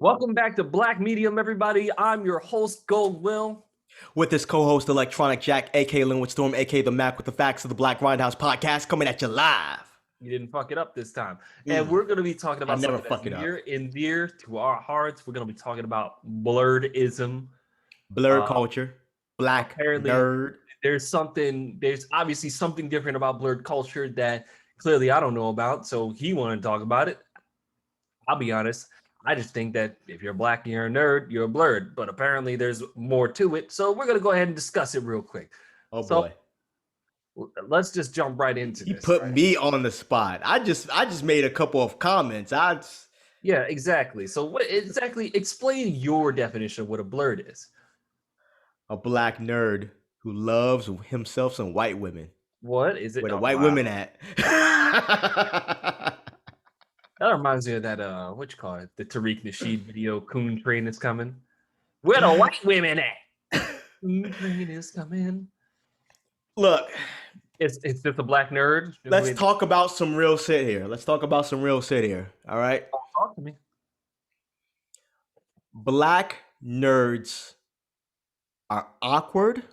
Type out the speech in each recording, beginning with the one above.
Welcome back to Black Medium, everybody. I'm your host, Gold Will. With his co-host, Electronic Jack, aka Linwood Storm, aka The Mac with the Facts of the Black Grindhouse podcast, coming at you live. You didn't fuck it up this time. And we're going to be talking about never something that's fuck it up. near and dear to our hearts. We're going to be talking about blerdism. Blerd culture, black nerd. There's obviously something different about blerd culture that clearly I don't know about. So he wanted to talk about it. I'll be honest. I just think that if you're black and you're a nerd, you're a blerd. But apparently there's more to it. So we're going to go ahead and discuss it real quick. Oh, boy. Let's just jump right into this. He put me on the spot. I just made a couple of comments. Yeah, exactly. So what exactly, explain your definition of what a blerd is. A black nerd who loves himself some white women. What is it? Where the white women at? That reminds me of that, what you call it? The Tariq Nasheed video, Coon Train is coming. Where the white women at? Coon Train is coming. Look. It's just a black nerd. Let's talk about some real shit here. All right? Talk to me. Black nerds are awkward.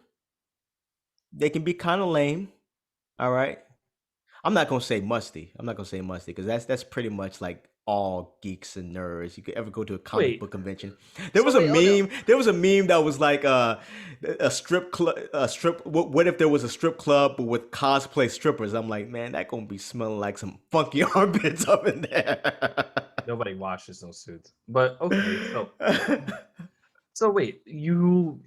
They can be kind of lame. All right? I'm not gonna say musty because that's pretty much like all geeks and nerds. You could ever go to a comic book convention. There was a meme that was like a strip club. What if there was a strip club with cosplay strippers? I'm like, man, that gonna be smelling like some funky armpits up in there. Nobody washes those suits. But okay, so wait, you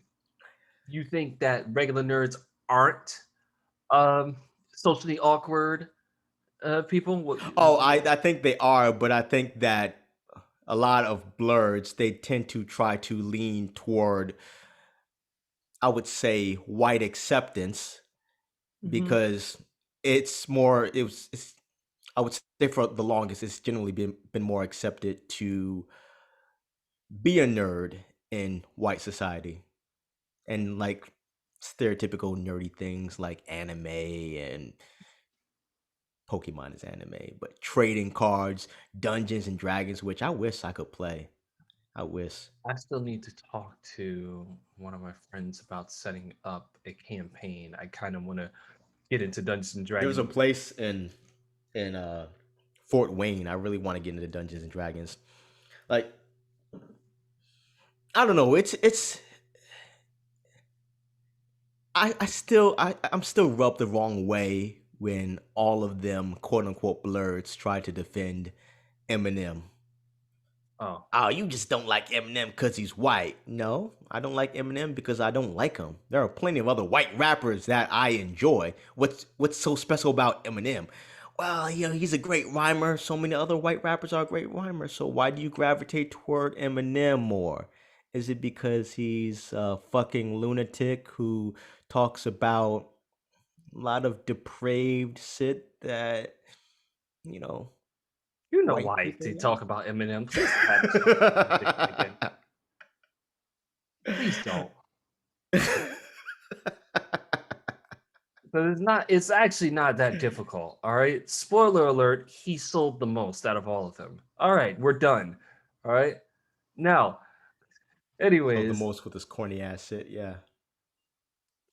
think that regular nerds aren't socially awkward people? Oh, I think they are, but I think that a lot of blerds, they tend to try to lean toward, I would say, white acceptance, because it's I would say for the longest, it's generally been more accepted to be a nerd in white society, and like stereotypical nerdy things like anime and Pokemon is anime, but trading cards, Dungeons and Dragons, which I wish I could play. I still need to talk to one of my friends about setting up a campaign. I kind of want to get into Dungeons and Dragons. There's a place in Fort Wayne. I really want to get into Dungeons and Dragons. Like, I don't know. I'm still rubbed the wrong way when all of them, quote unquote, blerds try to defend Eminem. Oh, you just don't like Eminem because he's white. No, I don't like Eminem because I don't like him. There are plenty of other white rappers that I enjoy. What's so special about Eminem? Well, he's a great rhymer. So many other white rappers are great rhymers. So why do you gravitate toward Eminem more? Is it because he's a fucking lunatic who talks about a lot of depraved shit that, You know why they talk about Eminem. Please don't. But it's actually not that difficult. All right. Spoiler alert, he sold the most out of all of them. All right, we're done. All right. Now, anyways. Sold the most with this corny ass shit, yeah.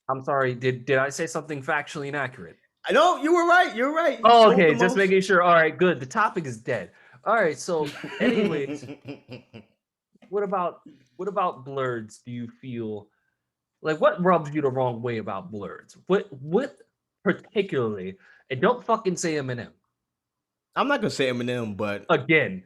I'm sorry, did I say something factually inaccurate? I know, you were right. Oh, okay, just making sure. All right, good. The topic is dead. All right, so anyways, what about blerds? Do you feel like, what rubs you the wrong way about blerds? What particularly? And don't fucking say Eminem. I'm not gonna say Eminem, but again,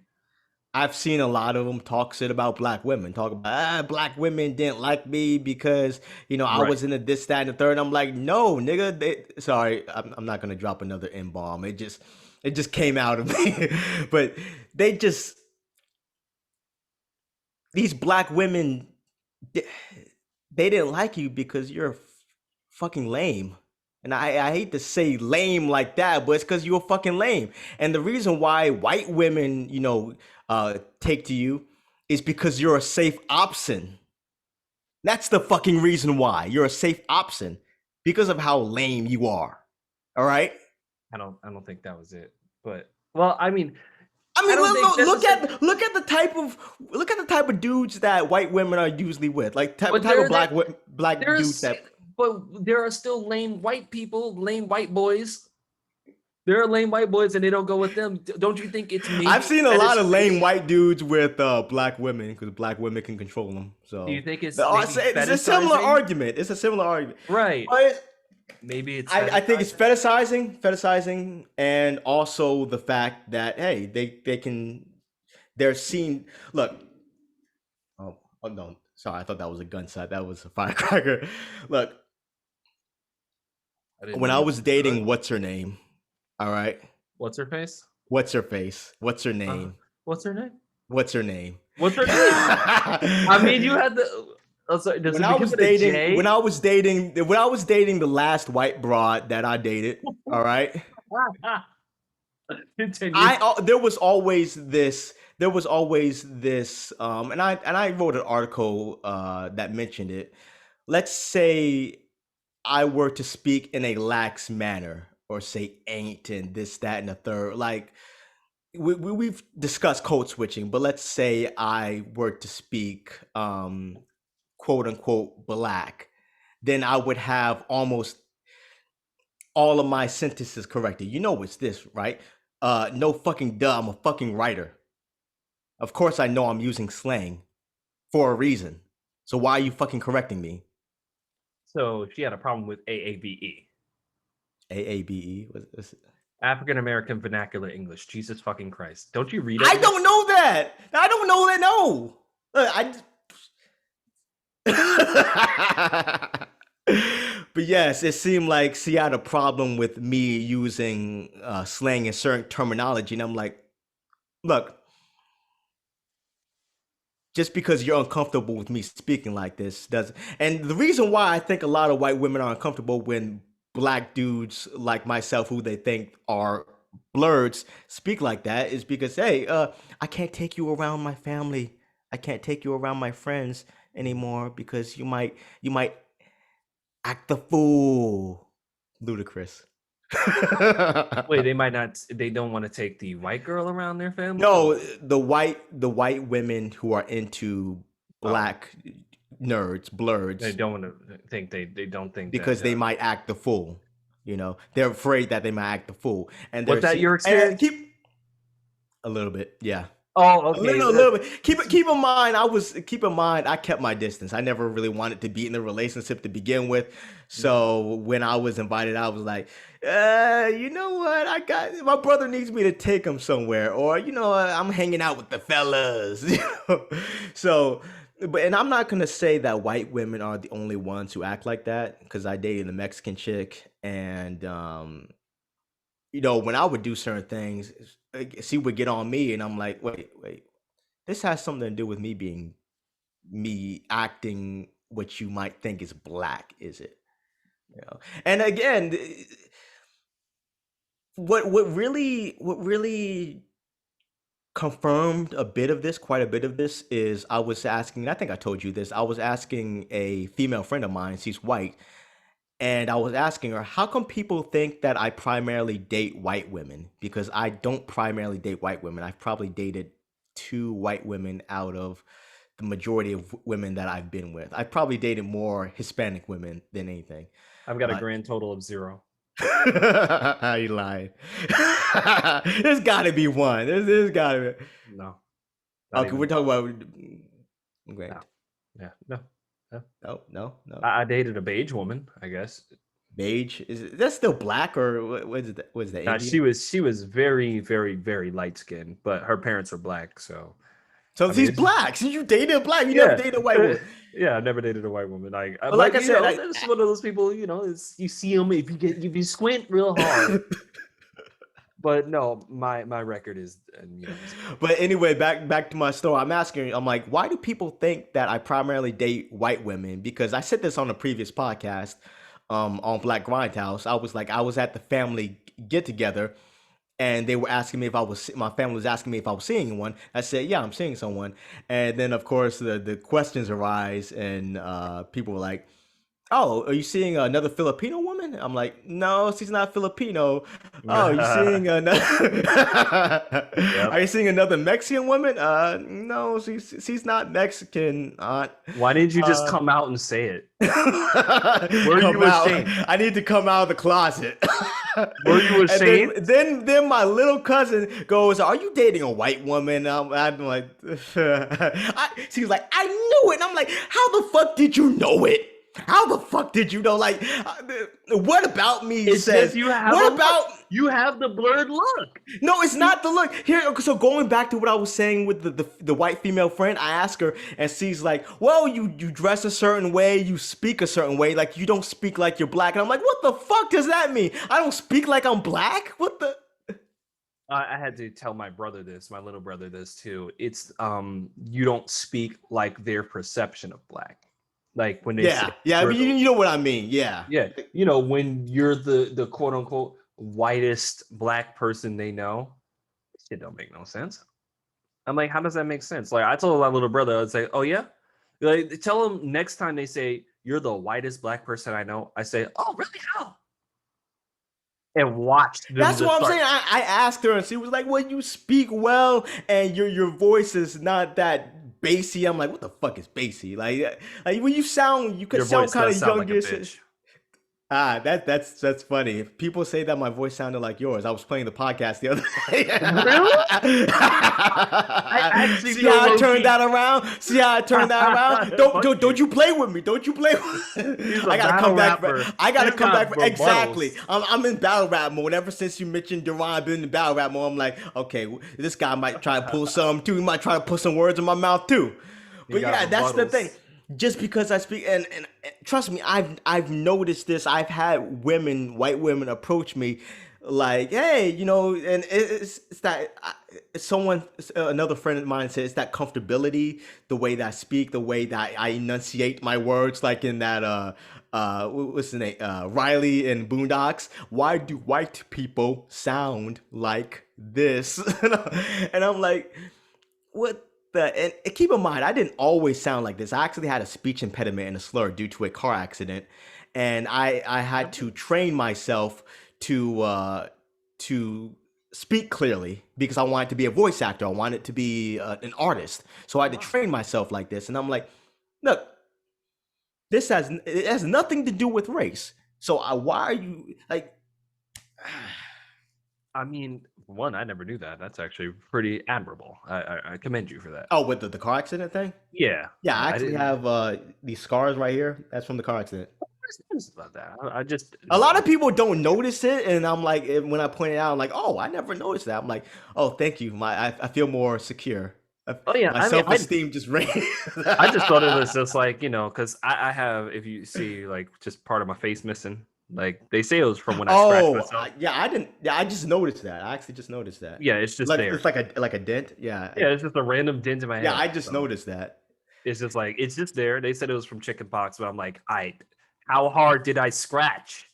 I've seen a lot of them talk shit about black women. Talk about black women didn't like me because I was into this, that, and the third. I'm like, no, nigga. Sorry, I'm not gonna drop another N-bomb. It just came out of me. But these black women, they didn't like you because you're fucking lame. And I hate to say lame like that, but it's because you're fucking lame. And the reason why white women, take to you is because you're a safe option. That's the fucking reason why you're a safe option, because of how lame you are. All right. I don't think that was it, but well, I mean, I I mean, don't think necessarily. look at the type of dudes that white women are usually with, like But type of there, black dudes there's, that but there are still lame white people, lame white boys. There are lame white boys, and they don't go with them. Don't you think it's I've maybe seen a lot of lame fetish? white dudes with black women because black women can control them. Do you So think it's maybe it's a similar fetishizing? argument. It's a similar argument. Right. But Maybe it's I think it's fetishizing. fetishizing, and also the fact that hey, they can they're seen. Look, oh no, sorry, I thought that was a gun sight. That was a firecracker. Look, I didn't know when I you was were good. dating, what's her name? All right, What's her face? what's her face? What's her Uh, name? what's her name? What's her name? What's her name? I mean, you had the. Oh, sorry, does it begin with a J? when I was dating the last white broad that I dated, all right, Continue. there was always this and I wrote an article that mentioned it. Let's say I were to speak in a lax manner or say ain't and this, that, and the third, like we've discussed code switching, but let's say I were to speak quote unquote black, then I would have almost all of my sentences corrected. You know it's this, right? No fucking duh, I'm a fucking writer. Of course I know I'm using slang for a reason. So why are you fucking correcting me? So she had a problem with AAVE, AABE? African American Vernacular English. Jesus fucking Christ! Don't you read I everything? don't know that. I don't know that. No. But yes, it seemed like she had a problem with me using slang and certain terminology, and I'm like, look, just because you're uncomfortable with me speaking like this does, and the reason why I think a lot of white women are uncomfortable when black dudes like myself, who they think are blurs, speak like that is because hey, I can't take you around my family, I can't take you around my friends anymore because you might act the fool. Ludicrous. Wait, they might not. They don't want to take the white girl around their family, or No, the white women who are into oh, black nerds, they blurs, don't want to think they don't think that. because they might act the fool. You know, they're afraid that they might act the fool, and Was they're that see your and experience? keep a little bit, yeah. Oh, okay. A little bit. Keep in mind, keep in mind, I kept my distance. I never really wanted to be in a relationship to begin with. Mhm. So when I was invited, I was like, you know what? I got my brother needs me to take him somewhere, or you know, I'm hanging out with the fellas. You know? So, but and I'm not gonna say that white women are the only ones who act like that because I dated a Mexican chick, and you know, when I would do certain things, like, she would get on me, and I'm like, wait, this has something to do with me acting what you might think is black, is it? You know, and again, what really confirmed a bit of this, quite a bit of this, is I was asking. I think I told you this. I was asking a female friend of mine. She's white, and I was asking her, how come people think that I primarily date white women? Because I don't primarily date white women. I've probably dated two white women out of the majority of women that I've been with. I've probably dated more Hispanic women than anything. I've got a Uh, grand total of 0. you lying. There's got to be one. There's got to be. No, not Okay, even we're talking close. about. No, Great. yeah, no, no. No, no, no. I dated a beige woman, I guess. Beige that still black or what is that She Indian? was she was very, very, very light skinned, but her parents were black. So So I mean, she's it's just, black. So you dated a black. You never yeah, dated a white woman. yeah. I never dated a white woman. But like But I said, there's one of those people. It's, you see them if you squint real hard. But no, my record is 0. but anyway, back to my story. I'm asking. I'm like, why do people think that I primarily date white women? Because I said this on a previous podcast, on Black Grindhouse. I was like, I was at the family get together, and they were asking me if I was. My family was asking me if I was seeing one. I said, yeah, I'm seeing someone. And then of course the questions arise, and people were like, oh, are you seeing another Filipino woman? I'm like, no, she's not Filipino. Oh, you seeing another? Yep. Are you seeing another Mexican woman? No, she's not Mexican. Why didn't you just Uh, come out and say it? Were come you out. ashamed? I need to come out of the closet. Were you And ashamed? then my little cousin goes, "Are you dating a white woman?" I'm like, she's like, "I knew it." And I'm like, "How the fuck did you know it? How the fuck did you know? Like, what about me It's just says? you have a What look. about You have the blurred look. no, it's not the look. Here, so going back to what I was saying with the white female friend, I ask her and she's like, well, you dress a certain way, you speak a certain way, like you don't speak like you're black. And I'm like, what the fuck does that mean? I don't speak like I'm black? What the I had to tell my brother this, my little brother this too. It's you don't speak like their perception of black. Like when they say Yeah, yeah, you're the you know what I mean. Yeah. yeah, when you're the quote unquote whitest black person they know, it don't make no sense. I'm like, how does that make sense? Like I told my little brother, I'd say, oh yeah, like tell them next time they say you're the whitest black person I know, I say, oh really? How? And watch them That's just what I'm start. saying. I asked her and she was like, well, you speak well and your voice is not that bassy. I'm like, what the fuck is bassy? Like when you could Your sound voice kind does of sound like a youngish. bitch. That's funny. If people say that my voice sounded like yours, I was playing the podcast the other Really? I day. actually See feel how I low turned key. that around? See how I turned that around? Don't Fuck don't you. don't you play with me? Don't you play with He's a I gotta battle come back for rapper. I gotta He's come back got for rebuttals. exactly. I'm in battle rap mode. Ever since you mentioned Duran, I've been in battle rap mode. I'm like, okay, this guy might try to pull some too. He might try to put some words in my mouth too. He But got yeah, that's the thing. rebuttals. Just because I speak and trust me, I've noticed this. I've had white women approach me like, hey, and it's that another friend of mine said it's that comfortability, the way that I speak, the way that I enunciate my words, like in that what's the name, Riley and Boondocks. Why do white people sound like this? And I'm like, what and keep in mind, I didn't always sound like this. I actually had a speech impediment and a slur due to a car accident, and I had to train myself to speak clearly because I wanted to be a voice actor. I wanted to be an artist, so I had to Wow. train myself like this. And I'm like, look, it has nothing to do with race. So why are you like? I mean, one, I never knew that. That's actually pretty admirable. I commend you for that. Oh, with the car accident thing? Yeah, Yeah, I I actually didn't. have these scars right here. That's from the car accident. What's about that? I just. A lot of people don't notice it, and I'm like, when I point it out, I'm like, oh, I never noticed that. I'm like, oh, thank you. I feel more secure. Oh yeah, My I mean, self esteem just raised. I just thought it was just like because I have, if you see like just part of my face missing, like they say it was from when I scratched Oh, myself. yeah, I didn't. Yeah, I just noticed that. I actually just noticed that. Yeah, it's just Like there. it's like a dent. Yeah, Yeah, it's just a random dent in my yeah, head. I just So noticed that. it's just like it's just there. They said it was from chicken pox, but I'm like, how hard did I scratch?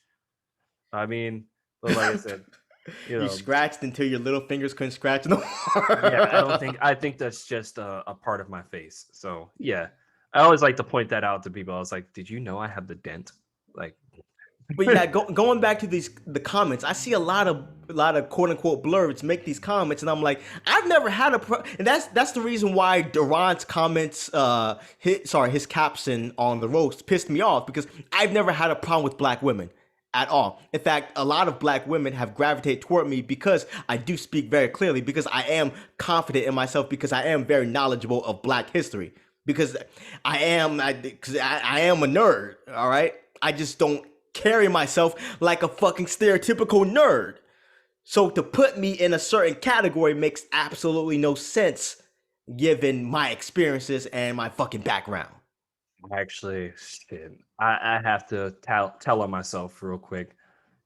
I mean, but like I said, you You know, scratched until your little fingers couldn't scratch no yeah, more. I think that's just a part of my face. So yeah, I always like to point that out to people. I was like, did you know I have the dent? Like, But yeah, going back to the comments, I see a lot of quote unquote blurs make these comments, and I'm like, I've never had and that's the reason why Duran's comments, his caption on the roast pissed me off because I've never had a problem with black women at all. In fact, a lot of black women have gravitated toward me because I do speak very clearly, because I am confident in myself, because I am very knowledgeable of black history, because I am a nerd, all right? I just don't carry myself like a fucking stereotypical nerd. So to put me in a certain category makes absolutely no sense given my experiences and my fucking background. actually, shit, I have to tell on myself real quick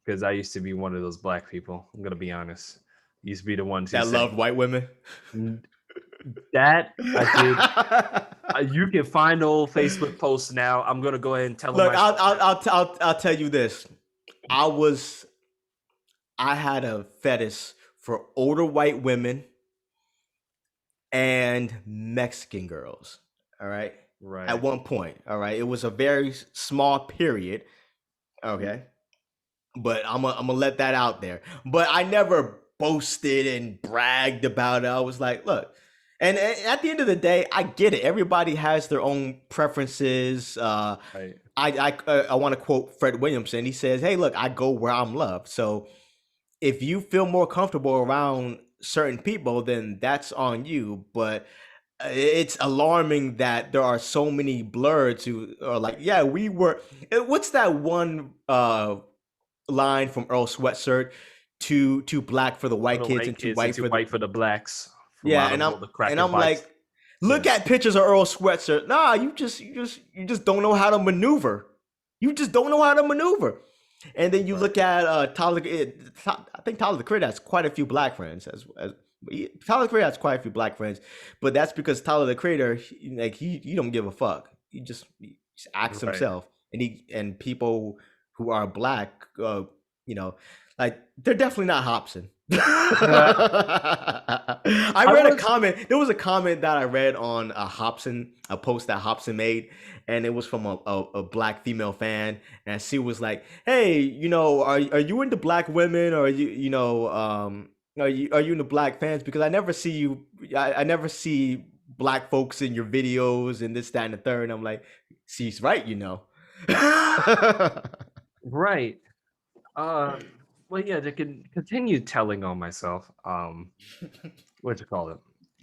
because I used to be one of those black people. I'm gonna be honest. Used to be the ones who That said loved white women. "N- that I did. You can find old Facebook posts now. I'm gonna go ahead and tell on Look, myself now. I'll tell you this. I was I had a fetish for older white women and Mexican girls. All right. at Right. one point. All right, it was a very small period. Okay, but I'm gonna let that out there. But I never boasted and bragged about it. I was like, look, and at the end of the day, I get it. Everybody has their own preferences. Right. I want to quote Fred Williamson. He says, "Hey, look, I go where I'm loved. So if you feel more comfortable around certain people, then that's on you. But it's alarming that there are so many Blerds who are like, yeah, we were. What's that one line from Earl Sweatshirt? Too black for the For white the kids white and too kids and white too for the white for the blacks. From yeah. out of all the And cracker I'm bites. like, look Yeah. at pictures of Earl Sweatshirt. Nah, you just don't know how to maneuver. You just don't know how to maneuver. And then you Right. look at Tyler. I think Tyler the Creator has quite a few black friends. Tyler the Creator has quite a few black friends, but that's because Tyler the Creator, he don't give a fuck. He just acts Right. himself, and people who are black, you know, like they're definitely not Hobson. I I read a was comment. There was a comment that I read on a post that Hobson made, and it was from a black female fan, and she was like, "Hey, are you into black women, or are are you into black fans? Because I never see you, I never see black folks in your videos and this, that, and the third." And I'm like, she's right. right. Uh, well, yeah, to continue telling on myself, what you call it?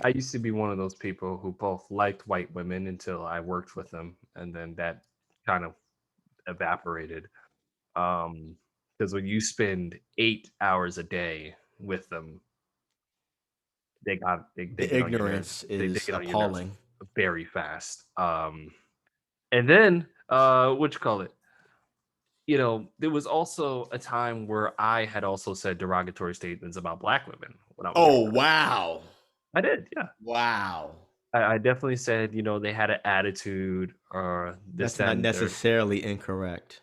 I used to be one of those people who both liked white women until I worked with them, and then that kind of evaporated. Because when you spend 8 hours a day with them, they The get on your nerves. ignorance They is get on your nerves appalling. very fast. And then what you call it? There was also a time where I had also said derogatory statements about black women when I was Oh, younger. wow. I did, yeah. Wow. I definitely said, they had an attitude or this, That's that, not and the third. necessarily incorrect.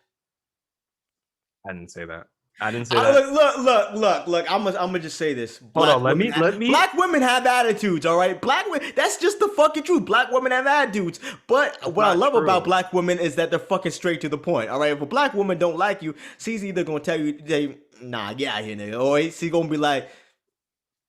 I didn't say that. I didn't say I, that. look. I'm gonna just say this: Hold on. Let me. black women have attitudes. All right, black women. That's just the fucking truth. Black women have attitudes. But That's what I not love about true. black women is that they're fucking straight to the point. All right, if a black woman don't like you, she's either gonna tell you, nah, get out here, nigga, or she's gonna be like,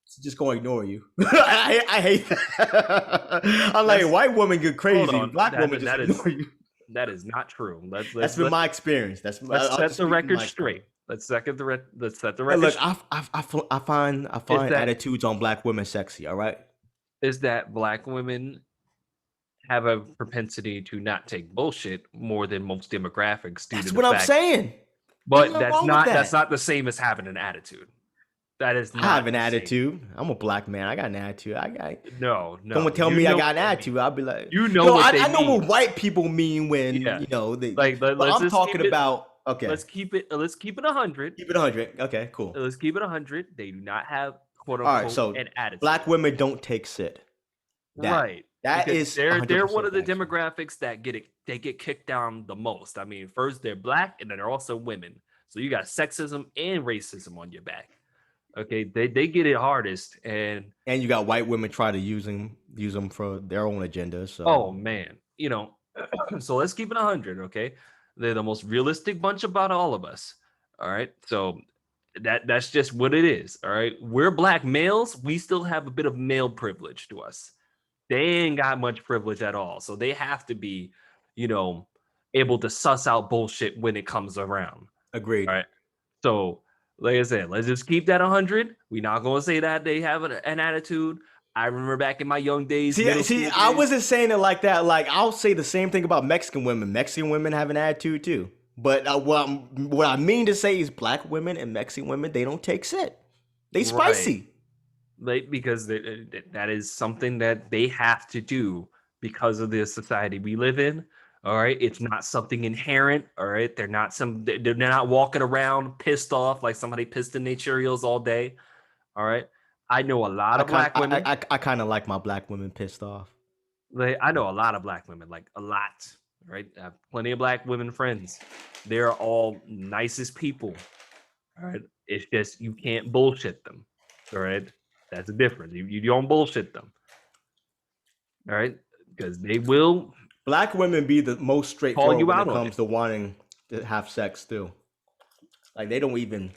she's just gonna ignore you. I hate that. I'm like, That's white women get Hold crazy. on. Black That women that just that is ignore you. that is not true. Let's That's let's been let's my experience. let's I'll set just the speak from record my experience. straight. Let's set the Hey, record look, straight. I Is find that attitudes on black women sexy. All right, is that black women have a propensity to not take bullshit more than most demographics due to that's the what I'm fact, saying. Ain't but nothing that's wrong with not that's that. not the same as having an attitude. That is I have not an the same. attitude. I'm a black man. I got an attitude. No, Someone no. tell You me I know got what an they mean. attitude, I'll be like, You know what they I know mean. what white people mean when Yeah. they. Like But let's I'm just talking keep it about okay. let's keep it 100. Keep it 100. Okay, cool. Let's keep it 100. They do not have quote All right, unquote so an attitude. black women don't take sit. That Right. that Because is they're one 100% of the factual. demographics that they get kicked down the most. I mean, first they're black and then they're also women. So you got sexism and racism on your back. Okay. They get it hardest. And And you got white women try to use them for their own agenda. So oh man, so let's keep it 100, okay? They're the most realistic bunch about all of us. All right? So that's just what it is, all right? We're black males, we still have a bit of male privilege to us. They ain't got much privilege at all. So they have to be, you know, able to suss out bullshit when it comes around. All agreed. right. So, like I said, let's just keep that 100. We're not going to say that they have an attitude. I remember back in my young days, middle See, school I days. wasn't saying it like that. Like I'll say the same thing about Mexican women. Mexican women have an attitude too. But what I mean to say is black women and Mexican women, they don't take shit. They Right. spicy. Like, because that is something that they have to do because of the society we live in. All right. It's not something inherent. All right. They're not walking around pissed off like somebody pissed in their Cheerios all day. All right. I know a lot of black women. I kind of like my black women pissed off. I know a lot of black women, like a lot. Right. I have plenty of black women friends. They're all nicest people. All right. It's just you can't bullshit them. All right. That's the difference. You don't bullshit them. All right. Because they will. Black women be the most Call straightforward you when out it on comes it. to wanting to have sex too. Like they don't even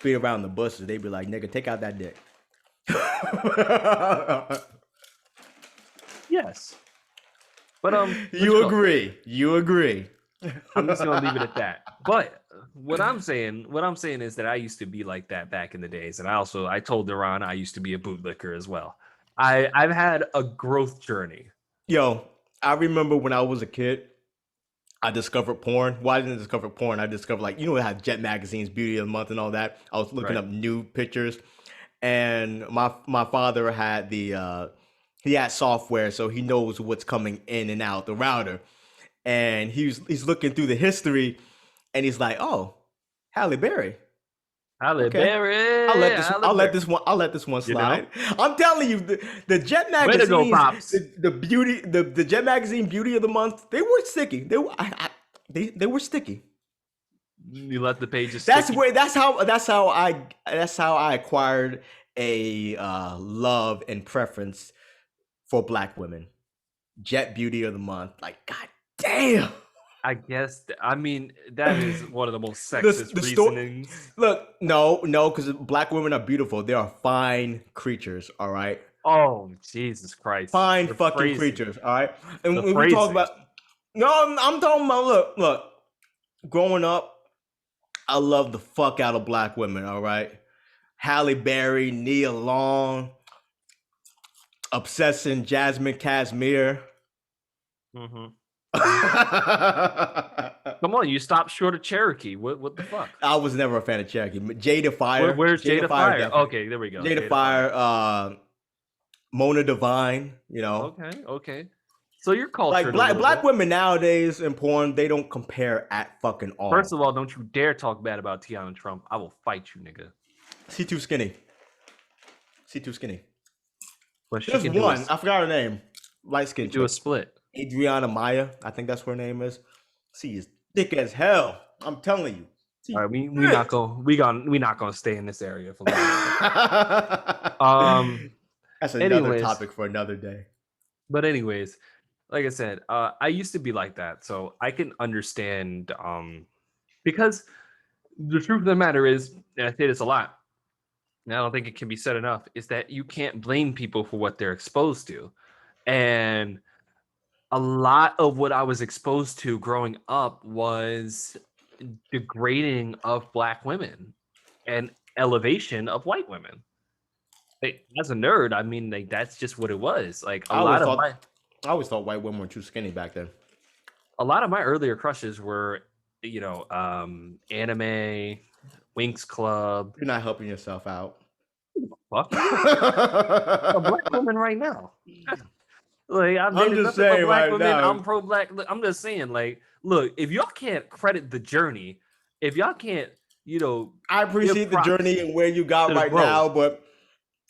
beat around the bushes. They be like, "Nigga, take out that dick." Yes, but let's You go. agree? You agree? I'm just gonna leave it at that. But what I'm saying is that I used to be like that back in the days, and I told Duran I used to be a bootlicker as well. I've had a growth journey. Yo, I remember when I was a kid. I discovered porn. Well, I didn't discover porn. I discovered like it had Jet Magazine's Beauty of the Month and all that. I was looking Right. up nude pictures, and my father had he had software, so he knows what's coming in and out the router. And he's looking through the history, and he's like, "Oh, Halle Berry. Halle Okay, Berry, Halle Berry. I'll let this one You know, slide." I'm telling you, the Jet way to go, magazines, pops. the Jet magazine Beauty of the Month, they were sticky. They were sticky. You let the pages That's sticky. where that's how I acquired a love and preference for black women. Jet Beauty of the Month. Like, god damn. I guess. I mean, that is one of the most sexist The story. reasonings. Look, no, because black women are beautiful. They are fine creatures. All right, Oh, Jesus Christ! fine The fucking phrasing. creatures. All right, and The when we talk phrasing. about no, I'm talking about look. Growing up, I love the fuck out of black women. All right, Halle Berry, Nia Long, Obsessing, Jasmine Casimir. Hmm. I Come on, you stopped short of Cherokee. What the fuck? was never a fan of Cherokee. Jada Fire. Where's Jada Jada Fire Fire? definitely. Okay, there we go. Jada Jada Fire. Fire, Mona Divine, Okay, okay. So you're Like cultured a little black bit. women nowadays in porn, they don't compare at fucking First all. of all, don't you dare talk bad about Tiana Trump. I will fight you, nigga. She too skinny. She too skinny. But she There's can do a one, I forgot her name. Light she skin can do a chick. split. Adriana Maya, I think that's what her name is. She is thick as hell. I'm telling you. All She right, thick. we not gonna stay in this area for long. That's Um. another Anyways, topic for another day. but anyways, like I said, I used to be like that, so I can understand. Because the truth of the matter is, and I say this a lot, and I don't think it can be said enough, is that you can't blame people for what they're exposed to. And a lot of what I was exposed to growing up was degrading of black women and elevation of white women. Like, as a nerd, I mean, like that's just what it was. Like I always thought I always thought white women were too skinny back then. a lot of my earlier crushes were, anime, Winx Club. You're not helping yourself out. Fuck, nigga, a black woman right now. Like I've I'm dated just nothing but saying black right women. now. I'm pro black. I'm just saying, like, look, if y'all can't credit the journey, if y'all can't, I give appreciate the props journey and where you got to the right growth. now, but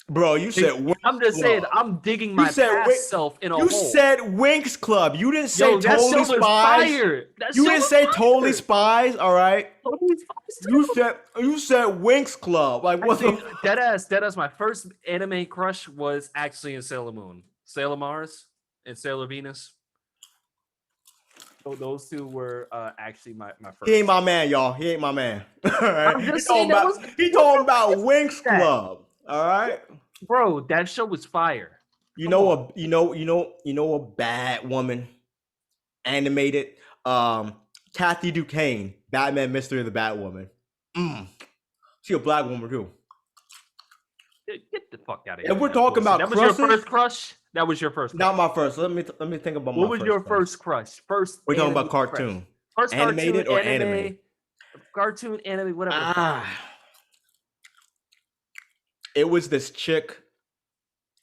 bro, you said Winx I'm just saying, Club. I'm digging You my said past self in a you hole. said Winx Club. You didn't say Yo, that show Totally was Spies. fire. That You show didn't was say Totally fire. Spies. All right. Totally Spies You too. said Winx Club. Like what Actually, the? deadass. My first anime crush was actually in Sailor Moon, Sailor Mars, and Sailor Venus. So those two were actually my He ain't first. my man, y'all. He ain't my man. All right. I'm just saying that was He what's talking wrong about with Winx that, Club. All right. bro. That show was fire. You Come know on, a bad woman animated. Kathy Duquesne, Batman Mystery of the Batwoman. Mm. She a black woman too. get the fuck out of here If with we're that talking bullshit. about That was your crushes, first crush. That was your first crush. not my first. Let me think about What my was first your crush. first crush? First We're talking about anime crush. cartoon, First cartoon, animated or anime. cartoon, anime, whatever the fuck. Ah, it was this chick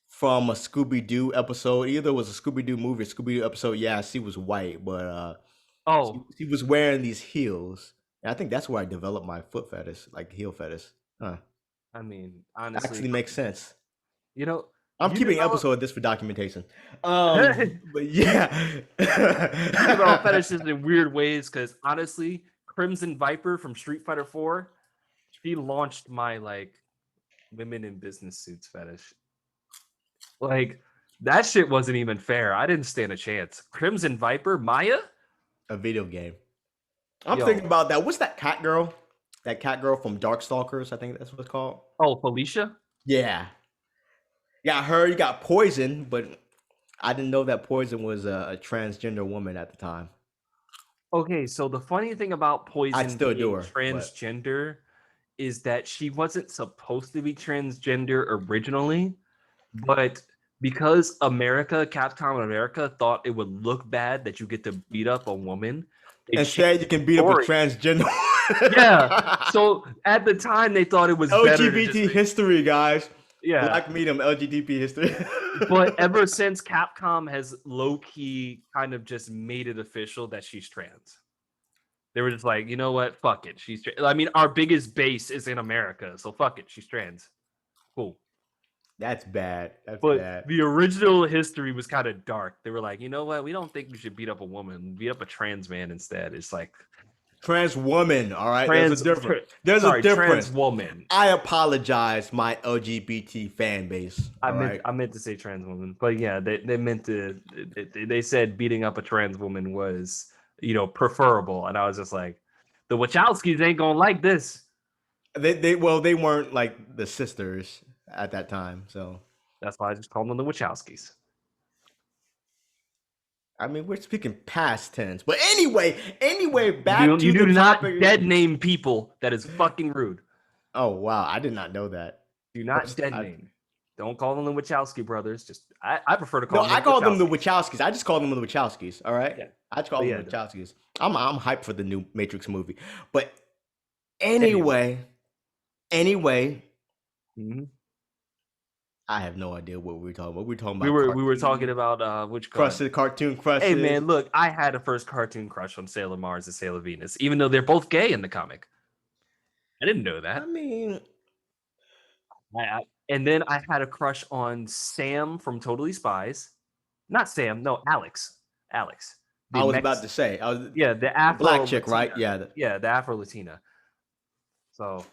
from a Scooby Doo episode. Either it was a Scooby Doo movie or Scooby Doo episode. Yeah, she was white, but Oh, she was wearing these heels. And I think that's where I developed my foot fetish, like heel fetish. Huh. I mean, honestly, Actually makes sense. you know, I'm you keeping an develop episode of this for documentation. you But yeah. develop fetishes in weird ways. Because honestly, Crimson Viper from Street Fighter 4, she launched my like women in business suits fetish. Like That shit wasn't even fair. I didn't stand a chance. Crimson Viper, Maya? A video game. I'm thinking Yo. about that. What's that cat girl? That cat girl from Darkstalkers, I think that's what it's called. Oh, Felicia? Yeah. You got her, you got Poison, but I didn't know that Poison was a transgender woman at the time. Okay, so the funny thing about I'd Poison still do being her, but transgender is that she wasn't supposed to be transgender originally, but because Capcom America thought it would look bad that you get to beat up a woman, they changed instead you can the beat up a story. transgender. Yeah. So at the time they thought it was better to just LGBT history, guys. yeah. Black medium LGBT history. But ever since Capcom has low key kind of just made it official that she's trans. They were just like, you know what? Fuck it. I mean, our biggest base is in America, so fuck it. She's trans. Cool. That's bad. That's But bad. the original history was kind of dark. They were like, you know what? We don't think we should beat up a woman. Beat up a trans man instead. It's like Trans woman, all right? There's a trans. difference. There's a Sorry, trans difference. woman. I apologize, my LGBT fan base, all right? I meant to say trans woman, but yeah, they meant to. They said beating up a trans woman was preferable, and I was just like, the Wachowskis ain't gonna like this. They weren't like the sisters at that time, so That's why I just called them the Wachowskis. I mean, we're speaking past tense. But anyway, back You to do the not topic. dead name people. That is fucking rude. Oh wow, I did not know that. Do not dead name. Don't call them the Wachowski brothers. I prefer to No, call them I the call them the Wachowskis. Wachowskis. I just call them the Wachowskis. All right, Yeah, I just call but them yeah. the Wachowskis. I'm hyped for the new Matrix movie. But Anyway, anyway, mhm. I have no idea what we were talking about. We were talking we about were talking about which card. cartoon Hey crushes. man, look, I had a first cartoon crush on Sailor Mars and Sailor Venus, even though they're both gay in the comic. I didn't know I that. mean, And then I had a crush on Sam from Totally Spies. Not Sam, no, Alex. Alex. The I was about Mex to say, Yeah, the the black Afro chick, right? Latina. Yeah, Yeah, the Afro Latina. So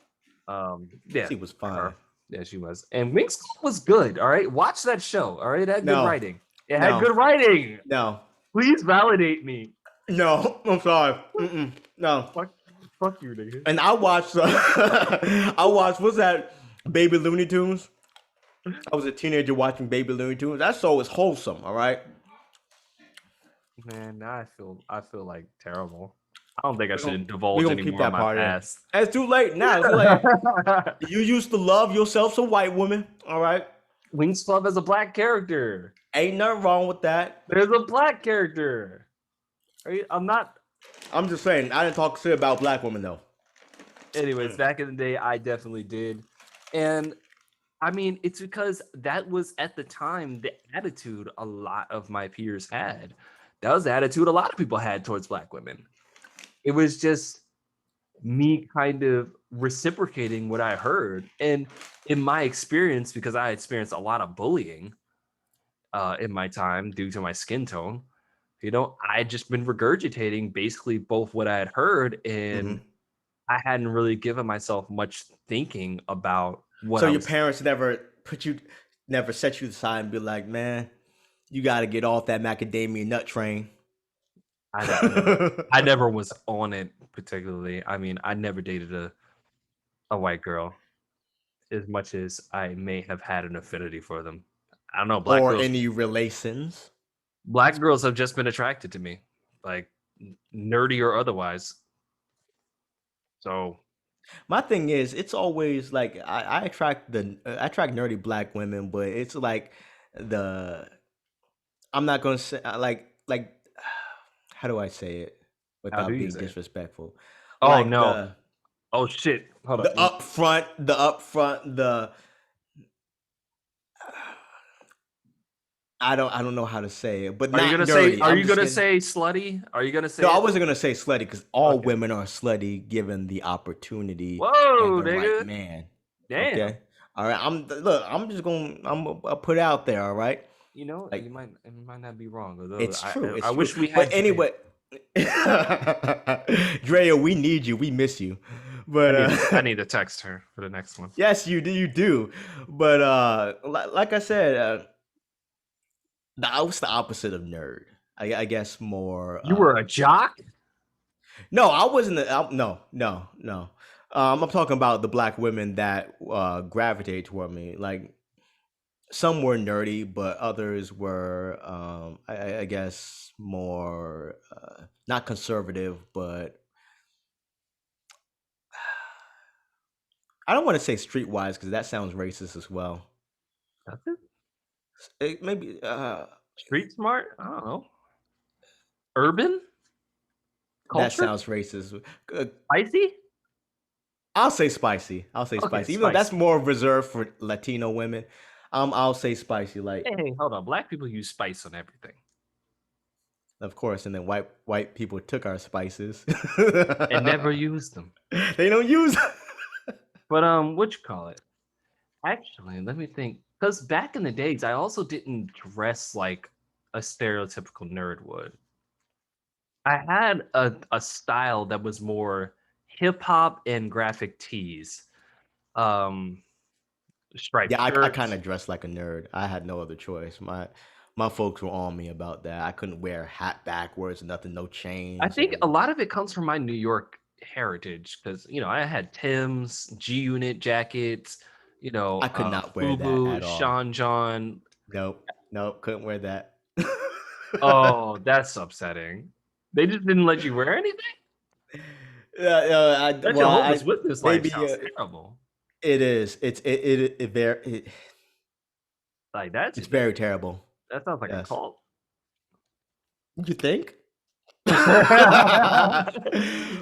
yeah, she was fine. her. Yeah, she was. And Winx Club was good. All right. Watch that show. All right. It had good No, writing. It had no, good writing. no. Please validate me. No, I'm sorry. No. Fuck, fuck you, nigga. And I watched. What's that? Baby Looney Tunes. I was a teenager watching Baby Looney Tunes. That show was wholesome. All right. Man, now I feel like terrible. I don't think I We're gonna, should we divulge gonna any keep more of that my part in. past. It's too late now. It's too late. You used to love yourself some white woman. All right. Winx Club has a black character. Ain't nothing wrong with that. There's a black character. I'm not. I'm just saying. I didn't talk shit about black women though. Anyways, back in the day, I definitely did, and I mean, it's because that was at the time the attitude a lot of my peers had. That was the attitude a lot of people had towards black women. It was just me kind of reciprocating what I heard. And in my experience, because I experienced a lot of bullying in my time due to my skin tone, I just been regurgitating basically both what I had heard, and I hadn't really given myself much thinking about what So I your was. parents never set you aside and be like, man, you got to get off that macadamia nut train. I never was on it particularly. I mean, I never dated a white girl as much as I may have had an affinity for them. I don't know, Or any relations. black girls have just been attracted to me, like nerdy or otherwise. So My thing is, it's always like I attract I attract nerdy black women, but it's like the I'm not gonna say how do I say it how do without you being say it? disrespectful? Oh Like no. Oh shit. Hold the up. upfront, the I don't know how to say it, but Are you not gonna say nerdy. are I'm you just gonna getting say slutty? Are you gonna no. say I it? wasn't gonna say slutty because all Okay. women are slutty given the opportunity and Whoa, the right nigga. man. Damn. Okay, all right. I'm just gonna I'll put it out there. All right, like You might not be wrong. Although it's true. I It's true. wish we But had debate. anyway, Drea, we need you. We miss you. But I need to text her for the next one. yes, you do. You do. But like I said, I was the opposite of nerd. I guess more. You were a jock? No, I wasn't. No, no, no. I'm talking about the black women that gravitate toward me. Like some were nerdy, but others were, I guess, more not conservative, but I don't want to say streetwise because that sounds racist as well. That's it? Maybe Street smart? I don't know. Urban? that Culture? sounds racist. Uh, Spicy? I'll say spicy. I'll say Okay, spicy, even though that's spicy. more reserved for Latino women. I'll say spicy. Like, Hey, hold on. Black people use spice on everything of course, and then white people took our spices. and never use them. They don't use. But what you call it? Actually, let me think. Because back in the days, I also didn't dress like a stereotypical nerd would. I had a style that was more hip hop and graphic tees, um, striped Yeah, I kind shirts. of dressed like a nerd. I had no other choice. My folks were on me about that. I couldn't wear a hat backwards, nothing, no I chains, think a and lot of it comes from my New York heritage because I had Tim's, G Unit jackets, I could not wear that FUBU, at all. Sean John. Nope, nope, couldn't wear that. Oh, that's upsetting. They just didn't let you wear anything? Yeah, That well, Jehovah's Witness life maybe sounds terrible. it is. Like, that's It's very terrible. that sounds like a Yes. cult. You think?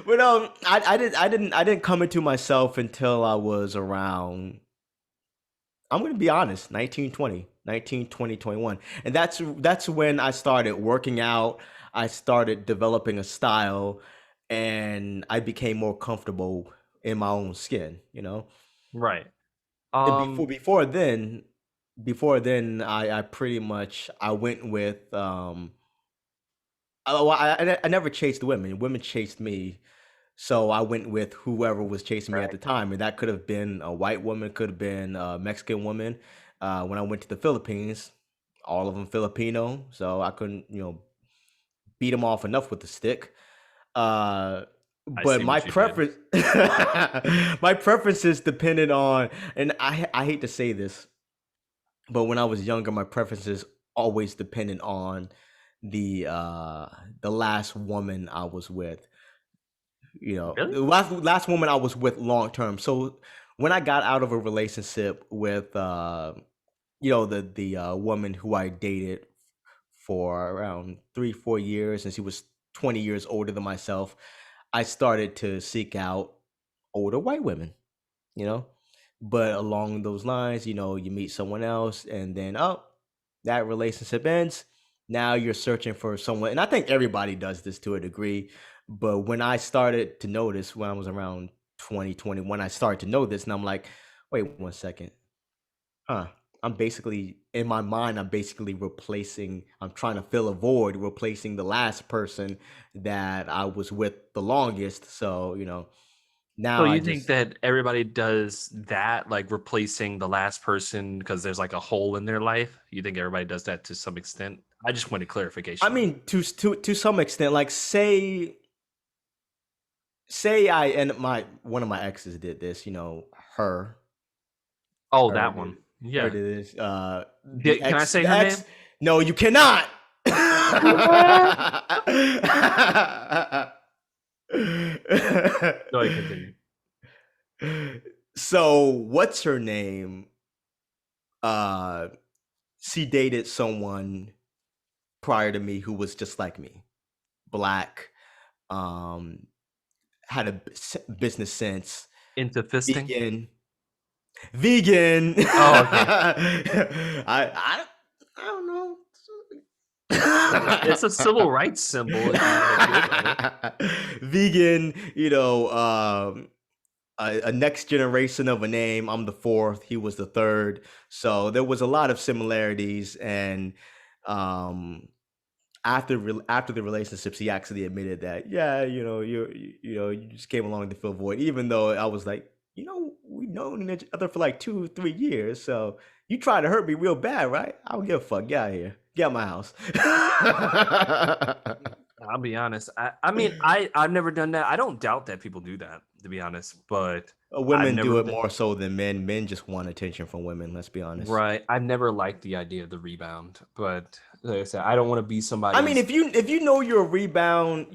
But I didn't come into myself until I was around, I'm going to be honest, 1920, 21. And that's when I started working out. I started developing a style and I became more comfortable in my own skin, you know? Right. And Um, before then I pretty much I went with well, I never chased women. Women chased me. So I went with whoever was chasing me at right. the time, and that could have been a white woman, could have been a Mexican woman. When I went to the Philippines, all of them Filipino, so I couldn't, beat them off enough with the stick. Uh, I but see my what you did. preference, my preferences depended on, and I hate to say this, but when I was younger, my preferences always depended on the uh the last woman I was with. Really? The last woman I was with long term. So when I got out of a relationship with the woman who I dated for around 3 4 years, and she was 20 years older than myself, I started to seek out older white women, you know. But along those lines, you meet someone else, and then that relationship ends. Now you're searching for someone, and I think everybody does this to a degree. But when I started to notice, when I was around 2021, I started to know this, and I'm like, wait 1 second, huh? I'm basically in my mind. I'm basically replacing. I'm trying to fill a void, replacing the last person that I was with the longest. So So now I you think just that everybody does that, like replacing the last person because there's like a hole in their life? You think everybody does that to some extent? I just wanted I clarification on that. mean, to some extent, like say I and my one of my exes did this, her, Oh, her that one. did her Yeah. did this. The Can I ex, say the her ex. name? No, you cannot. Go ahead, continue. So what's her name? Uh, she dated someone prior to me who was just like me, black, um, had a business sense, Into fisting? vegan, vegan. Oh, okay. I don't know. It's a civil rights symbol if you want to go there. Vegan, a next generation of a name. I'm the fourth. He was the third. So there was a lot of similarities. And um, after the relationships, he actually admitted that, yeah, you just came along to fill void. Even though I was like, we've known each other for like 2 3 years. So you tried to hurt me real bad, right? I don't give a fuck. Get out of here. Get out my house. I'll be honest. I mean, I've never done that. I don't doubt that people do that, to be honest. But I've Women never do it been more so than men. Men just want attention from women. Let's be honest. right. I've never liked the idea of the rebound. But like I said, I don't want to be I mean, somebody's. if you know you're a rebound,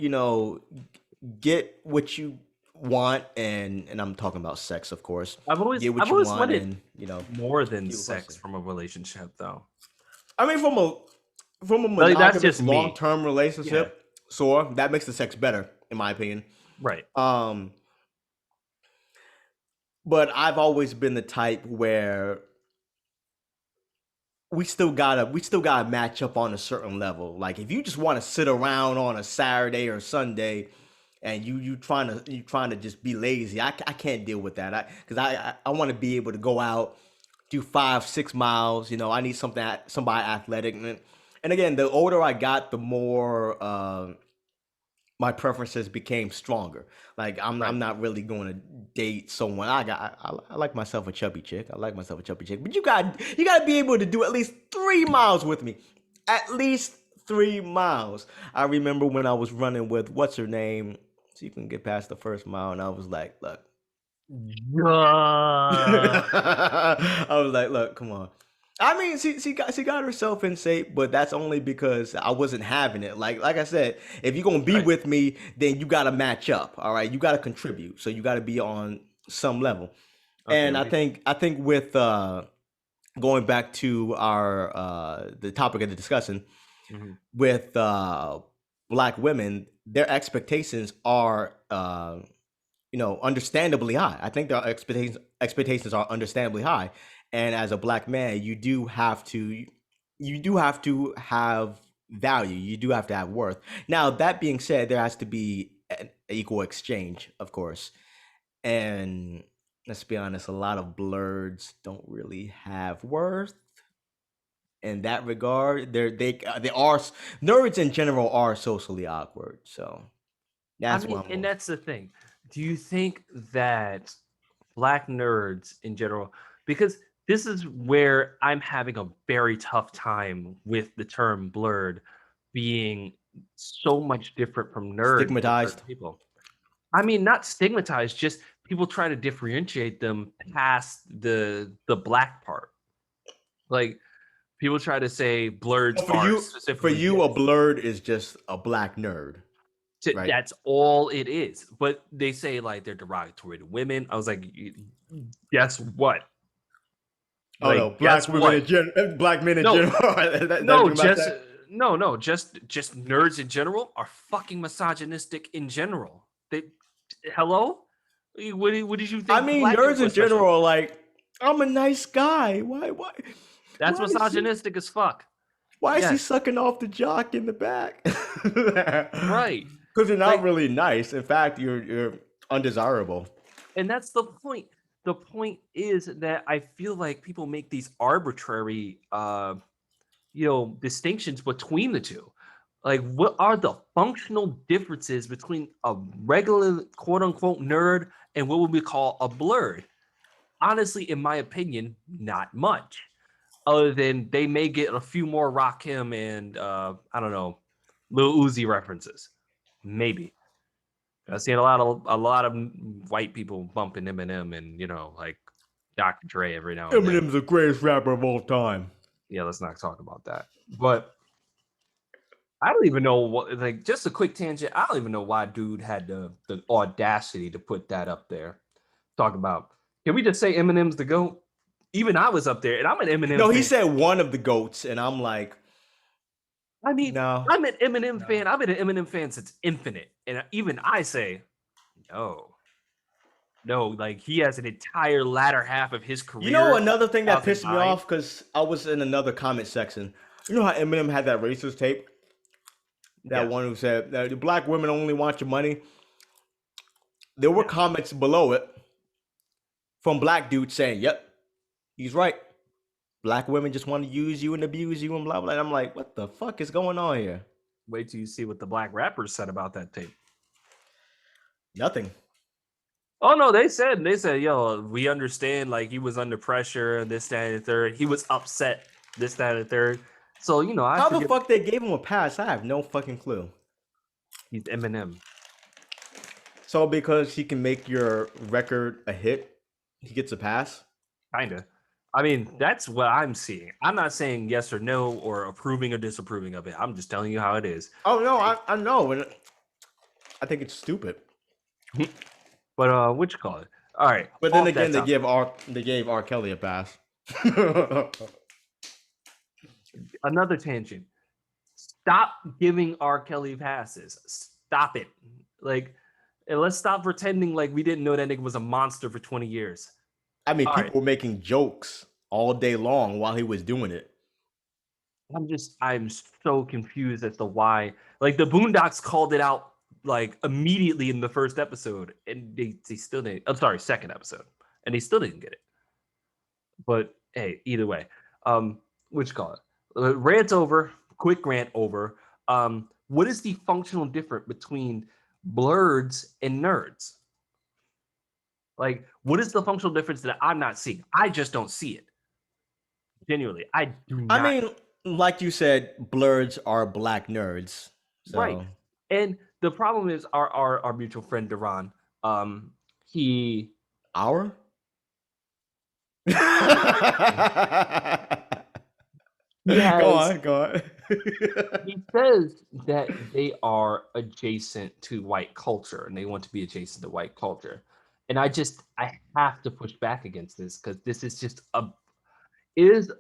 get what you want, and I'm talking about sex, of course. Get I've what you always want, wanted and more than keep it sex posted. from a relationship, though. I mean, from a Like that's monogamous just long me. term Yeah. relationship, so that makes the sex better, in my opinion. Right. Um, but I've always been the type where we still gotta match up on a certain level. Like if you just want to sit around on a Saturday or Sunday, and you trying to just be lazy, I can't deal with that. I want to be able to go out, do 5 6 miles. I need somebody athletic, and again, the older I got, the more my preferences became stronger. Like I'm Right. not really going to date someone. I like myself a chubby chick. I like myself a chubby chick. But you got to be able to do at least 3 miles with me. At least 3 miles. I remember when I was running with what's her name. So you can get past the first mile, and I was like, look. Uh, I was like, look, come on. I mean, she got herself in shape, but that's only because I wasn't having it. Like I said, if you're gonna be right. with me, then you gotta match up. All right, you gotta contribute. So you gotta be on some level. Okay. And I think with going back to our the topic of the discussion Mhm. with black women, their expectations are understandably high. I think their expectations are understandably high. And as a black man, you do have to have value. You do have to have worth. Now, that being said, there has to be an equal exchange, of course. And let's be honest, a lot of blurs don't really have worth in that regard. They are nerds in general are socially awkward. So I that's mean, what I'm and going. that's the thing. Do you think that black nerds in general, because this is where I'm having a very tough time with the term blurred being so much different from nerd to certain Stigmatized. people. I mean, not stigmatized, just people try to differentiate them past the black part. Like people try to say blurs So for are you, for specifically you, a this. blurred is just a black nerd, right? That's all it is. But they say like they're derogatory to women. I was like, guess what? Oh no, Like, guess what? black men in No, general. That's what no, you about to just say? no, just nerds in general are fucking misogynistic in general. They, hello, what did you I think mean, black nerds dudes in were special? general are like, I'm a nice guy. That's Why is he, misogynistic as fuck. why is he Yes, sucking off the jock in the back? right. Because you're not Like, really nice. In fact, you're undesirable. and that's the point. The point is that I feel like people make these arbitrary distinctions between the two. Like, what are the functional differences between a regular quote unquote nerd and what would we call a blurred? Honestly, in my opinion, not much. Other than they may get a few more Rakim and I don't know, Lil Uzi references. Maybe. I've seen a lot of white people bumping Eminem and like Dr. Dre every now and then. Eminem's the greatest rapper of all time. Yeah, let's not talk about that. But I don't even know what, like, just a quick tangent. I don't even know why dude had the audacity to put that up there. Talk about, can we just say Eminem's the GOAT? Even I was up there, and I'm an Eminem No, he fan. said one of the goats, and I'm like, I mean, no. I'm an Eminem fan. I've been an Eminem fan since Infinite. And even I say, no, no, like he has an entire latter half of his You know career, another thing that pissed me 2009. off because I was in another comment section. You know how Eminem had that racist tape? That Yes. one who said that the black women only want your money. There were Yeah. comments below it from black dudes saying, "Yep, he's right. Black women just want to use you and abuse you and blah blah." And I'm like, what the fuck is going on here? Wait till you see what the black rappers said about that tape. Nothing. Oh no, they said, yo, we understand like he was under pressure, this, that, and the third. He was upset, this, that, and the third. So I How the forgive. fuck they gave him a pass? I have no fucking clue. He's Eminem, So because he can make your record a hit, he gets a pass. kinda. I mean, that's what I'm seeing. I'm not saying yes or no or approving or disapproving of it. I'm just telling you how it is. Oh no, I know, and I think it's stupid. But what you call it? All right, But then off that again, topic. they gave R. Kelly a pass. Another tangent. Stop giving R. Kelly passes. Stop it. Like, and let's stop pretending like we didn't know that nigga was a monster for 20 years. I mean, All right. people were making jokes all day long while he was doing it. I'm so confused as to why. Like the Boondocks called it out like immediately in the first episode, and they still didn't. I'm sorry, second episode, and they still didn't get it. But hey, either way, what you call it? Rant over. Quick rant over. What is the functional difference between blurs and nerds? Like, what is the functional difference that I'm not seeing? I just don't see it. Genuinely, I do I not. mean, like you said, Blerds are black nerds. Right. So And the problem is our mutual friend Duran, he our he go has on, go on. he says that they are adjacent to white culture and they want to be adjacent to white culture. And I have to push back against this because this is just a it is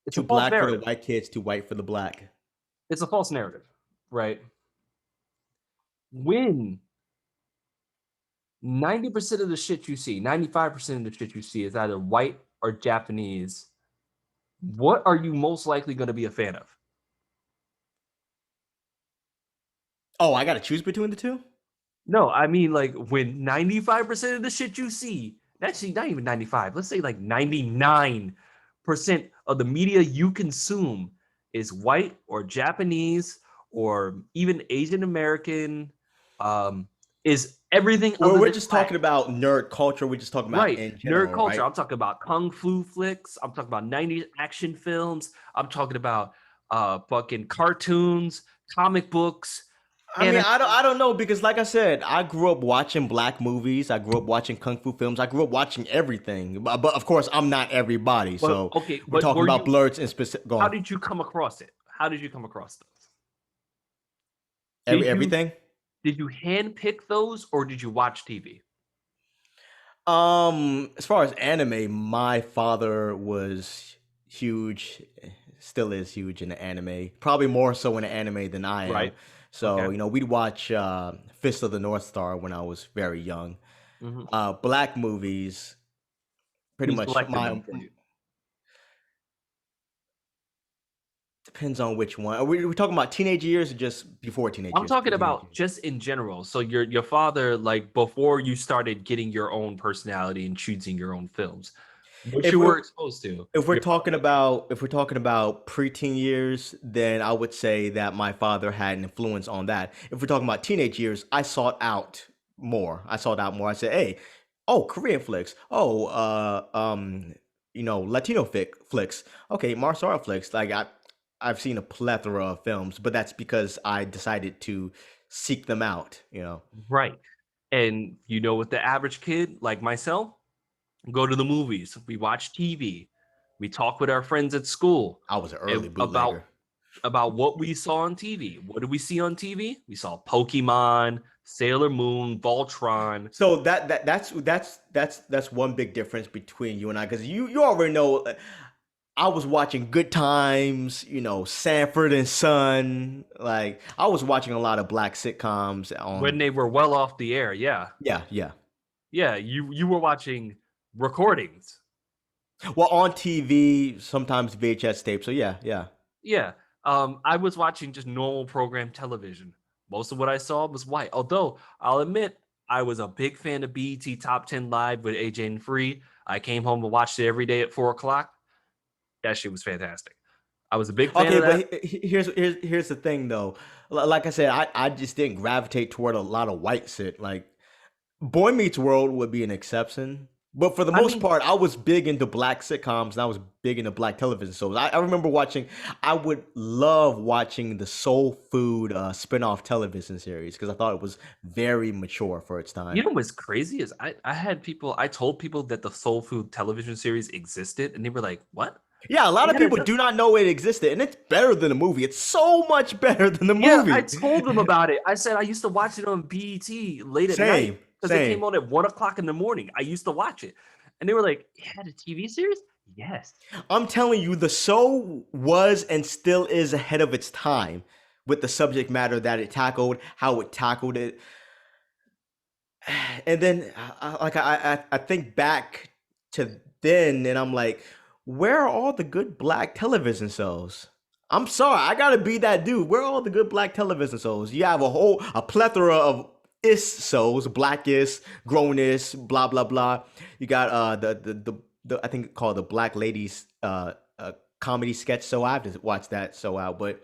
it's a Too false black for the narrative. white kids, too white for the black. It's a false narrative, right? When 90% of the shit you see, 95% of the shit you see is either white or Japanese. What are you most likely going to be a fan of? Oh, I gotta choose between the two? No, I mean like when 95% of the shit you see, actually not even 95, let's say like 99% of the media you consume is white or Japanese or even Asian American, is everything Well, other we're than just black. talking about nerd culture. We're just talking about Right. in Nerd general, culture. right? I'm talking about kung fu flicks. I'm talking about 90s action films. I'm talking about fucking cartoons, comic books, I mean, anime. I don't know because, like I said, I grew up watching black movies. I grew up watching kung fu films. I grew up watching everything. But of course, I'm not everybody. But So okay, we're but talking were about you blurs and specific. Go how on. did you come across it? How did you come across those? Every Did you everything. did you handpick those or did you watch TV? As far as anime, my father was huge, still is huge in the anime. Probably more so in the anime than I am. Right. Okay. So we'd watch Fist of the North Star when I was very young. Hmm. Black movies, pretty He much selected them my for you. depends on which one. Are we talking about teenage years or just before teenage I'm years? talking Pre-teenage about years. just in general. So your father, like before you started getting your own personality and choosing your own films, what If you we're were exposed to, your talking father. about preteen years, then I would say that my father had an influence on that. If we're talking about teenage years, I sought out more. I said, "Hey, oh, Korean flicks. Oh, Latino flicks. Okay, martial art flicks. I've seen a plethora of films, but that's because I decided to seek them out. Right. And you know what the average kid like myself, go to the movies, we watch TV, we talk with our friends at school I was an and early bootlegger. about what we saw on TV. What did we see on TV? We saw Pokemon, Sailor Moon, Voltron. So that's one big difference between you and I, because you already know. I was watching Good Times, Sanford and Son. Like I was watching a lot of black sitcoms When on. they were well off the air, yeah. Yeah, yeah. Yeah, you were watching recordings. Well, on TV, sometimes VHS tape. So yeah, yeah. Yeah. I was watching just normal program television. Most of what I saw was white. Although I'll admit I was a big fan of BET Top 10 Live with AJ and Free. I came home and watched it every day at 4 o'clock. That shit was fantastic. I was a big fan Okay, of but that. here's the thing though. Like I said, I just didn't gravitate toward a lot of white shit. Like Boy Meets World would be an exception. But for the I most mean, part, I was big into black sitcoms and I was big into black television shows. I remember watching, I would love watching the Soul Food spin-off television series because I thought it was very mature for its you time. know what's crazy is I told people that the Soul Food television series existed, and they were like, "What?" Yeah, a lot of Yeah, it people does. do not know it existed, and it's better than the movie. It's so much better than the Yeah, I movie. told them about it. I said I used to watch it on BET late at night Same, because it same. came on at 1 o'clock in the morning. I used to watch it, and they were like, "It had a TV series?" Yes. I'm telling you, the show was and still is ahead of its time with the subject matter that it tackled, how it tackled it. And then I think back to then and I'm like, where are all the good black television shows? I'm sorry, I gotta be that dude. Where are all the good black television shows? You have a plethora of is shows, blackist, grownish, blah blah blah. You got the I think called the Black Ladies comedy sketch show. I have to watch that show out, but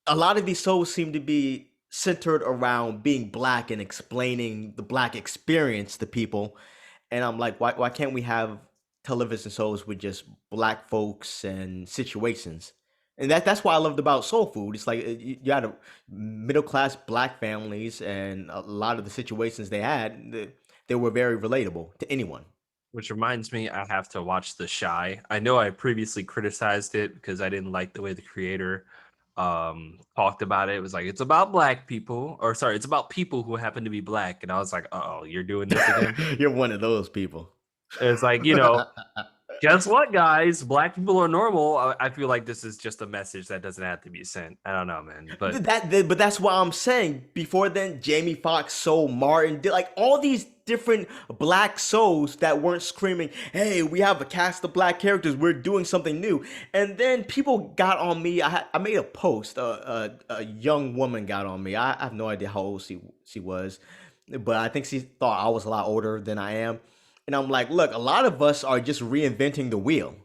a lot of these shows seem to be centered around being black and explaining the black experience to people. And I'm like, why can't we have television shows with just black folks and situations? And that's what I loved about Soul Food. It's like you had a middle class black families, and a lot of the situations they had, they were very relatable to anyone. Which reminds me, I have to watch The Shy. I know I previously criticized it because I didn't like the way the creator talked about it. It was like it's about black people, or sorry, it's about people who happen to be black, and I was like, oh, you're doing this again. You're one of those people. It's like, guess what, guys? Black people are normal. I feel like this is just a message that doesn't have to be sent. I don't know, man. But But that's what I'm saying. Before then, Jamie Foxx, Soul Martin, did like all these different black souls that weren't screaming, "Hey, we have a cast of black characters. We're doing something new." And then people got on me. I made a post. A young woman got on me. I have no idea how old she was, but I think she thought I was a lot older than I am. And I'm like, look, a lot of us are just reinventing the wheel.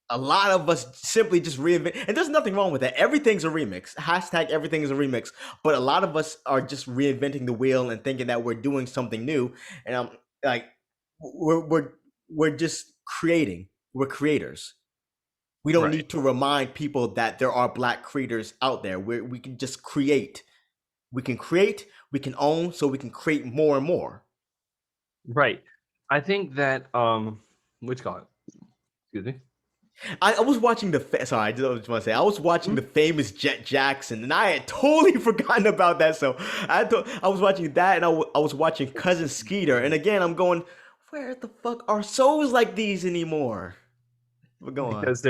A lot of us simply just reinvent, and there's nothing wrong with that. Everything's a remix. Hashtag everything is a remix. But a lot of us are just reinventing the wheel and thinking that we're doing something new. And I'm like, we're we're just creating. We're creators. We don't right, need to remind people that there are black creators out there. We can just create. We can create. We can own. So we can create more and more. right. I think that which call it? Excuse me. I was watching sorry, I just want to say I was watching Hmm? the famous Jet Jackson, and I had totally forgotten about that. So I was watching that, and I was watching Cousin Skeeter, and again I'm going, where the fuck are shows like these anymore? But go on. Because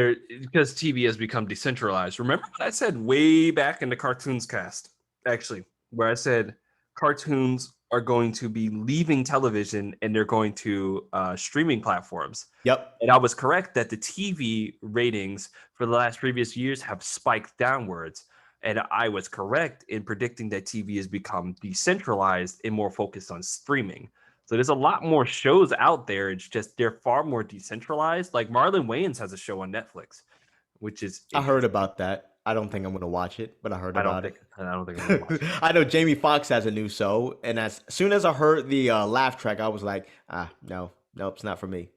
TV has become decentralized. Remember what I said way back in the cartoons cast, actually, where I said cartoons are going to be leaving television and they're going to streaming platforms. Yep. And I was correct that the TV ratings for the last previous years have spiked downwards. And I was correct in predicting that TV has become decentralized and more focused on streaming. So there's a lot more shows out there. It's just they're far more decentralized. Like Marlon Wayans has a show on Netflix, which is I heard interesting. about that. I don't think I'm gonna watch it, but I heard about it. I don't think I'm gonna watch it. I know Jamie Foxx has a new show, and as soon as I heard the laugh track, I was like, no, nope, it's not for me.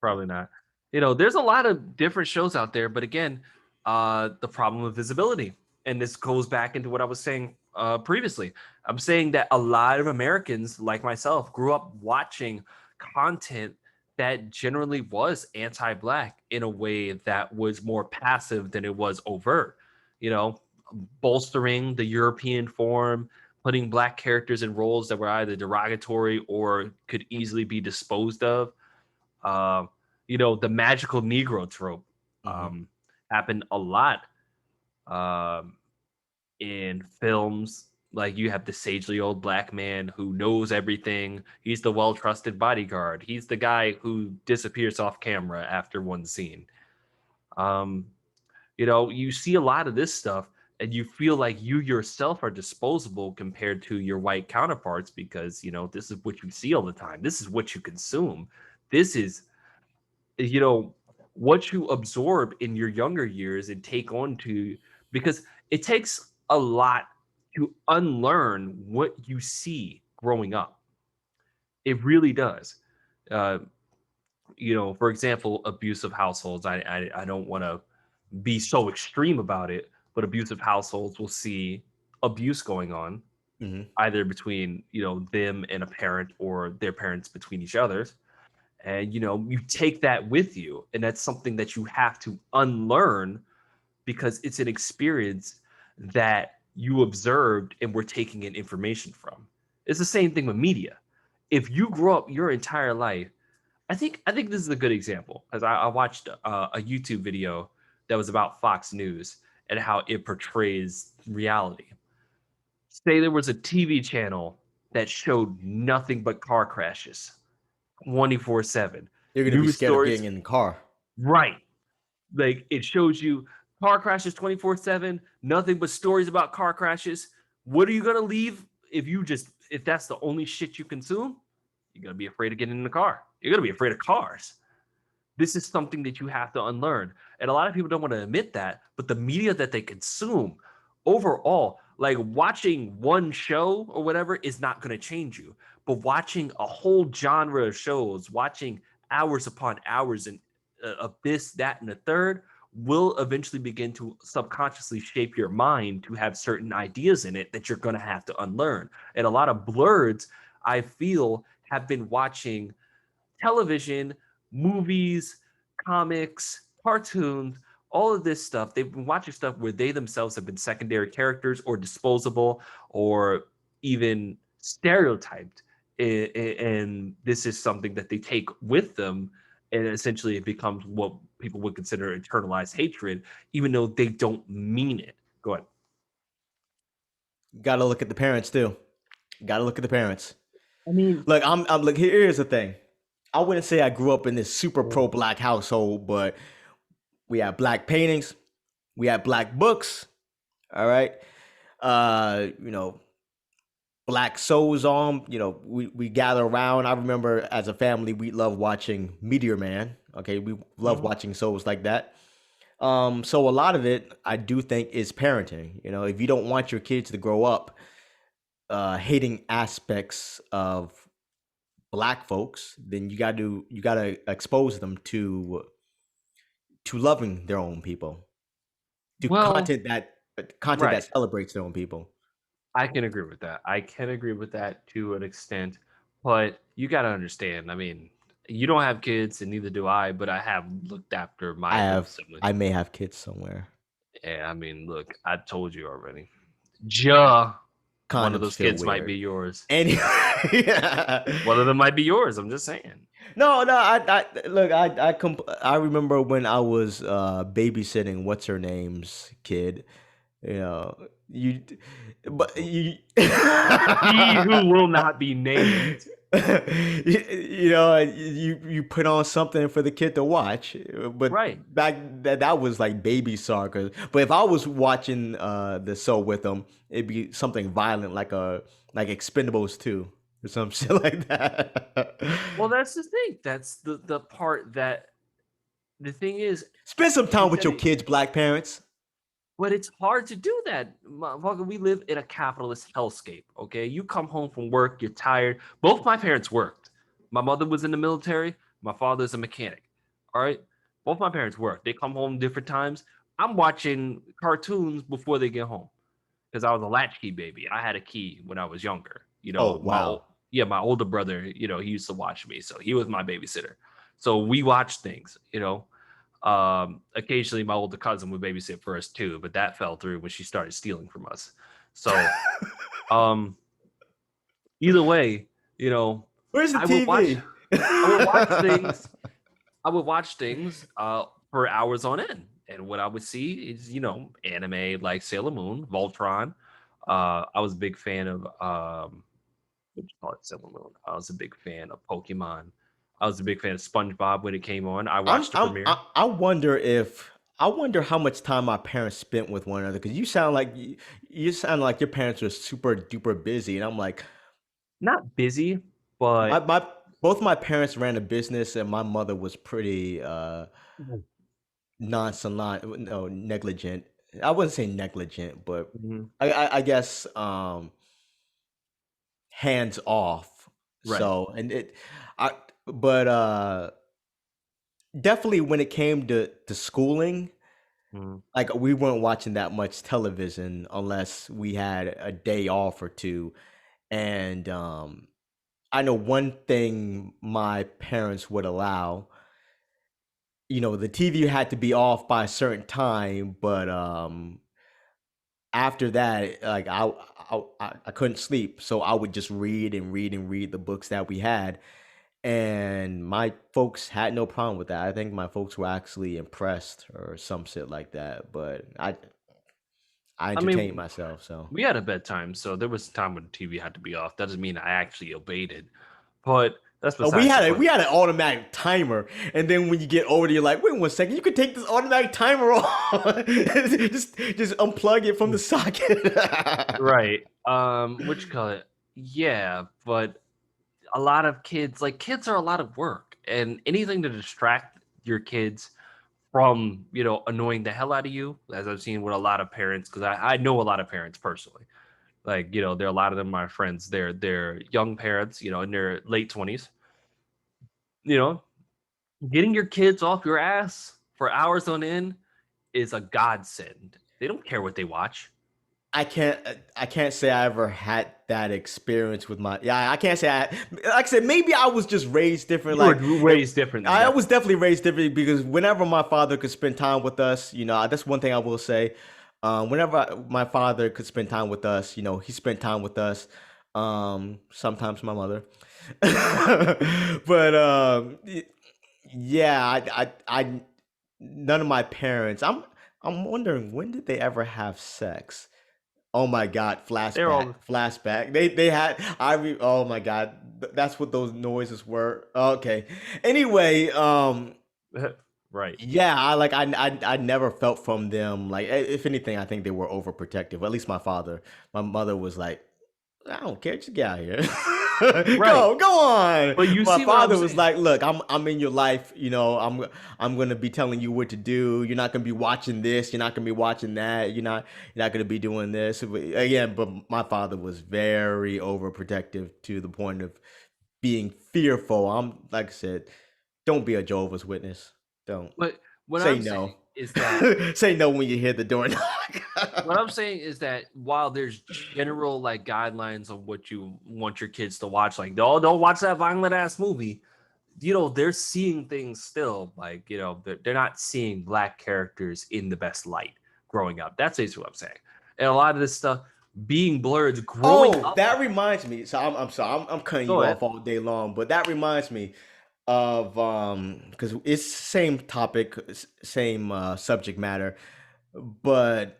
Probably not. There's a lot of different shows out there, but again, the problem of visibility. And this goes back into what I was saying previously. I'm saying that a lot of Americans, like myself, grew up watching content that generally was anti-black in a way that was more passive than it was overt. You know, bolstering the European form, putting black characters in roles that were either derogatory or could easily be disposed of. um, the magical Negro trope Hmm. happened a lot um, in films. Like you have the sagely old black man who knows everything. He's the well trusted bodyguard. He's the guy who disappears off camera after one scene. Um, you see a lot of this stuff and you feel like you yourself are disposable compared to your white counterparts because, this is what you see all the time. This is what you consume. This is you know what you absorb in your younger years and take on to because it takes a lot to unlearn what you see growing up. It really does. For example, abusive households. I don't want to be so extreme about it, but abusive households will see abuse going on Hmm. either between them and a parent or their parents between each others, and you take that with you, and that's something that you have to unlearn because it's an experience that you observed and were taking in information from. It's the same thing with media. If you grow up your entire life, I think this is a good example because I watched a YouTube video that was about Fox News and how it portrays reality. Say there was a TV channel that showed nothing but car crashes 24/7. You're gonna be News scared of stories, getting in the car. right. Like it shows you car crashes 24/7, nothing but stories about car crashes. What are you gonna leave if that's the only shit you consume? You're gonna be afraid of getting in the car. You're gonna be afraid of cars. This is something that you have to unlearn. And a lot of people don't want to admit that, but the media that they consume overall, like watching one show or whatever, is not going to change you. But watching a whole genre of shows, watching hours upon hours and of this, that, and the third will eventually begin to subconsciously shape your mind to have certain ideas in it that you're going to have to unlearn. And a lot of blurs, I feel, have been watching television, movies, comics, cartoons, all of this stuff. They've been watching stuff where they themselves have been secondary characters or disposable or even stereotyped. And this is something that they take with them. And essentially, it becomes what people would consider internalized hatred, even though they don't mean it. Go ahead. Gotta look at the parents too. Gotta look at the parents. I mean, Look, I'm look. Here's the thing. I wouldn't say I grew up in this super mm, pro black household, but we had black paintings, we had black books. All right, you know, black souls on. We gather around. I remember as a family, we love watching Meteor Man. Okay, we love mhm. watching shows like that. So a lot of it, I do think, is parenting. If you don't want your kids to grow up hating aspects of black folks, then you gotta expose them to loving their own people, to Well, content that right. celebrates their own people. I can agree with that. I can agree with that to an extent, but you got to understand. I mean, you don't have kids, and neither do I. But I have looked after my little sibling. I may have kids somewhere. And I mean, look, I told you already. Ja, one of Condoms those feel kids might be weird. yours. Anyway, One of them might be yours. I'm just saying. no, no. I look. I remember when I was babysitting what's her name's kid. You know, you, but you, He who will not be named. you put on something for the kid to watch, but Right. back that was like baby soccer. But if I was watching the show with them, it'd be something violent like Expendables 2 or some shit like that. Well, that's the thing. That's the part that the thing is. Spend some time You with said your it. kids, black parents. But it's hard to do that. Motherfucker, we live in a capitalist hellscape. Okay. You come home from work, you're tired. Both my parents worked. My mother was in the military, my father's a mechanic. All right. Both my parents worked. They come home different times. I'm watching cartoons before they get home because I was a latchkey baby. I had a key when I was younger. Oh My wow. my older brother, he used to watch me. So he was my babysitter. So we watched things. Occasionally, my older cousin would babysit for us too, but that fell through when she started stealing from us. So, um, either way, you know, Where's the I would watch, TV? I would watch things, I would watch things for hours on end, and what I would see is anime like Sailor Moon, Voltron. I was a big fan of what you call it, Sailor Moon. I was a big fan of Pokemon. I was a big fan of SpongeBob when it came on. I watched the premiere. I wonder if I wonder how much time my parents spent with one another because you sound like your parents are super duper busy, and I'm like, Not busy, my but my both my parents ran a business, and my mother was pretty nonchalant, no negligent. I wouldn't say negligent, but Mhm. I guess hands off. Right. So and it, I but definitely when it came to schooling, Mm. like we weren't watching that much television unless we had a day off or two. And I know one thing my parents would allow, the TV had to be off by a certain time, but after that, like I couldn't sleep, so I would just read and read and read the books that we had, and my folks had no problem with that. I think my folks were actually impressed or some shit like that. But I I entertained mean, myself, so. we had a bedtime, so there was a time when the TV had to be off. That doesn't mean I actually obeyed it, but that's We besides the had a point. we had an automatic timer, and then when you get older, you're like, wait 1 second, you could take this automatic timer off. just unplug it from the socket. Right. Which you call it? Yeah, but a lot of kids, like kids are a lot of work, and anything to distract your kids from, annoying the hell out of you, as I've seen with a lot of parents, because I know a lot of parents personally. Like, there are a lot of them, my friends, they're young parents, in their late 20s, you know, getting your kids off your ass for hours on end is a godsend. They don't care what they watch. I can't say I ever had that experience with my. Yeah, I can't say like I said, maybe I was just raised different. You were Like raised differently, I was definitely. definitely raised differently because whenever my father could spend time with us, that's one thing I will say. Whenever my father could spend time with us, he spent time with us. Sometimes my mother, but yeah, none of my parents. I'm wondering, when did they ever have sex? Oh my god, They're flashback, all flashback. They had oh my god, that's what those noises were. Okay. Anyway, right. yeah, I never felt from them like, if anything, I think they were overprotective. At least my father. My mother was like, I don't care, just get out of here. Right. Go on. But you My see what I'm father was saying? like, look, I'm in your life, I'm gonna be telling you what to do. You're not gonna be watching this, you're not gonna be watching that, you're not gonna be doing this. But again, but my father was very overprotective to the point of being fearful. I'm like I said, don't be a Jehovah's Witness. Don't. But what Say I'm saying no. is that Say no when you hear the door what knock. I'm saying is that while there's general like guidelines on what you want your kids to watch, like don't watch that violent ass movie, they're seeing things still, like, they're not seeing black characters in the best light growing up. That's basically what I'm saying. And a lot of this stuff being blurred growing Oh, up that with. reminds me. So I'm sorry, I'm cutting Go you ahead. off all day long, but that reminds me of because it's same topic, same subject matter, but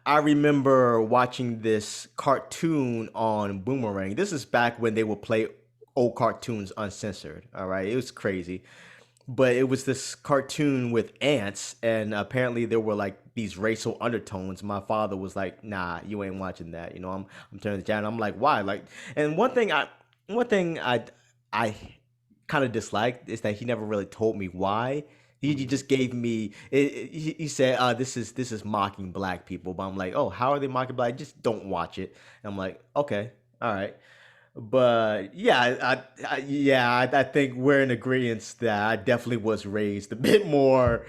I remember watching this cartoon on Boomerang. This is back when they would play old cartoons uncensored. All right, it was crazy, but it was this cartoon with ants, and apparently there were like these racial undertones. My father was like, "Nah, you ain't watching that." I'm turning the channel. I'm like, "Why?" Like, and one thing I kind of disliked is that he never really told me why. He Mhm. just gave me. He said, "This is mocking black people," but I'm like, "Oh, how are they mocking black? Just don't watch it." And I'm like, "Okay, all right." But yeah, I think we're in agreement that I definitely was raised a bit more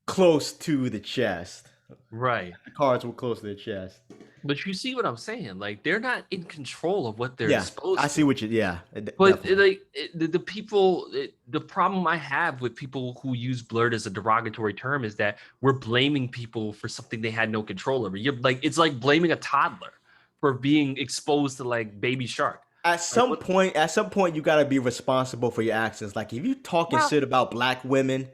close to the chest. Right. The cards were close to the chest. But you see what I'm saying? Like they're not in control of what they're Yeah, I exposed see to. what you. Yeah, But definitely. like the people, the problem I have with people who use blurred as a derogatory term is that we're blaming people for something they had no control over. You're like, it's like blaming a toddler for being exposed to like Baby Shark. At Like some what? point, at some point, you gotta be responsible for your actions. Like if you talking Well, shit about black women,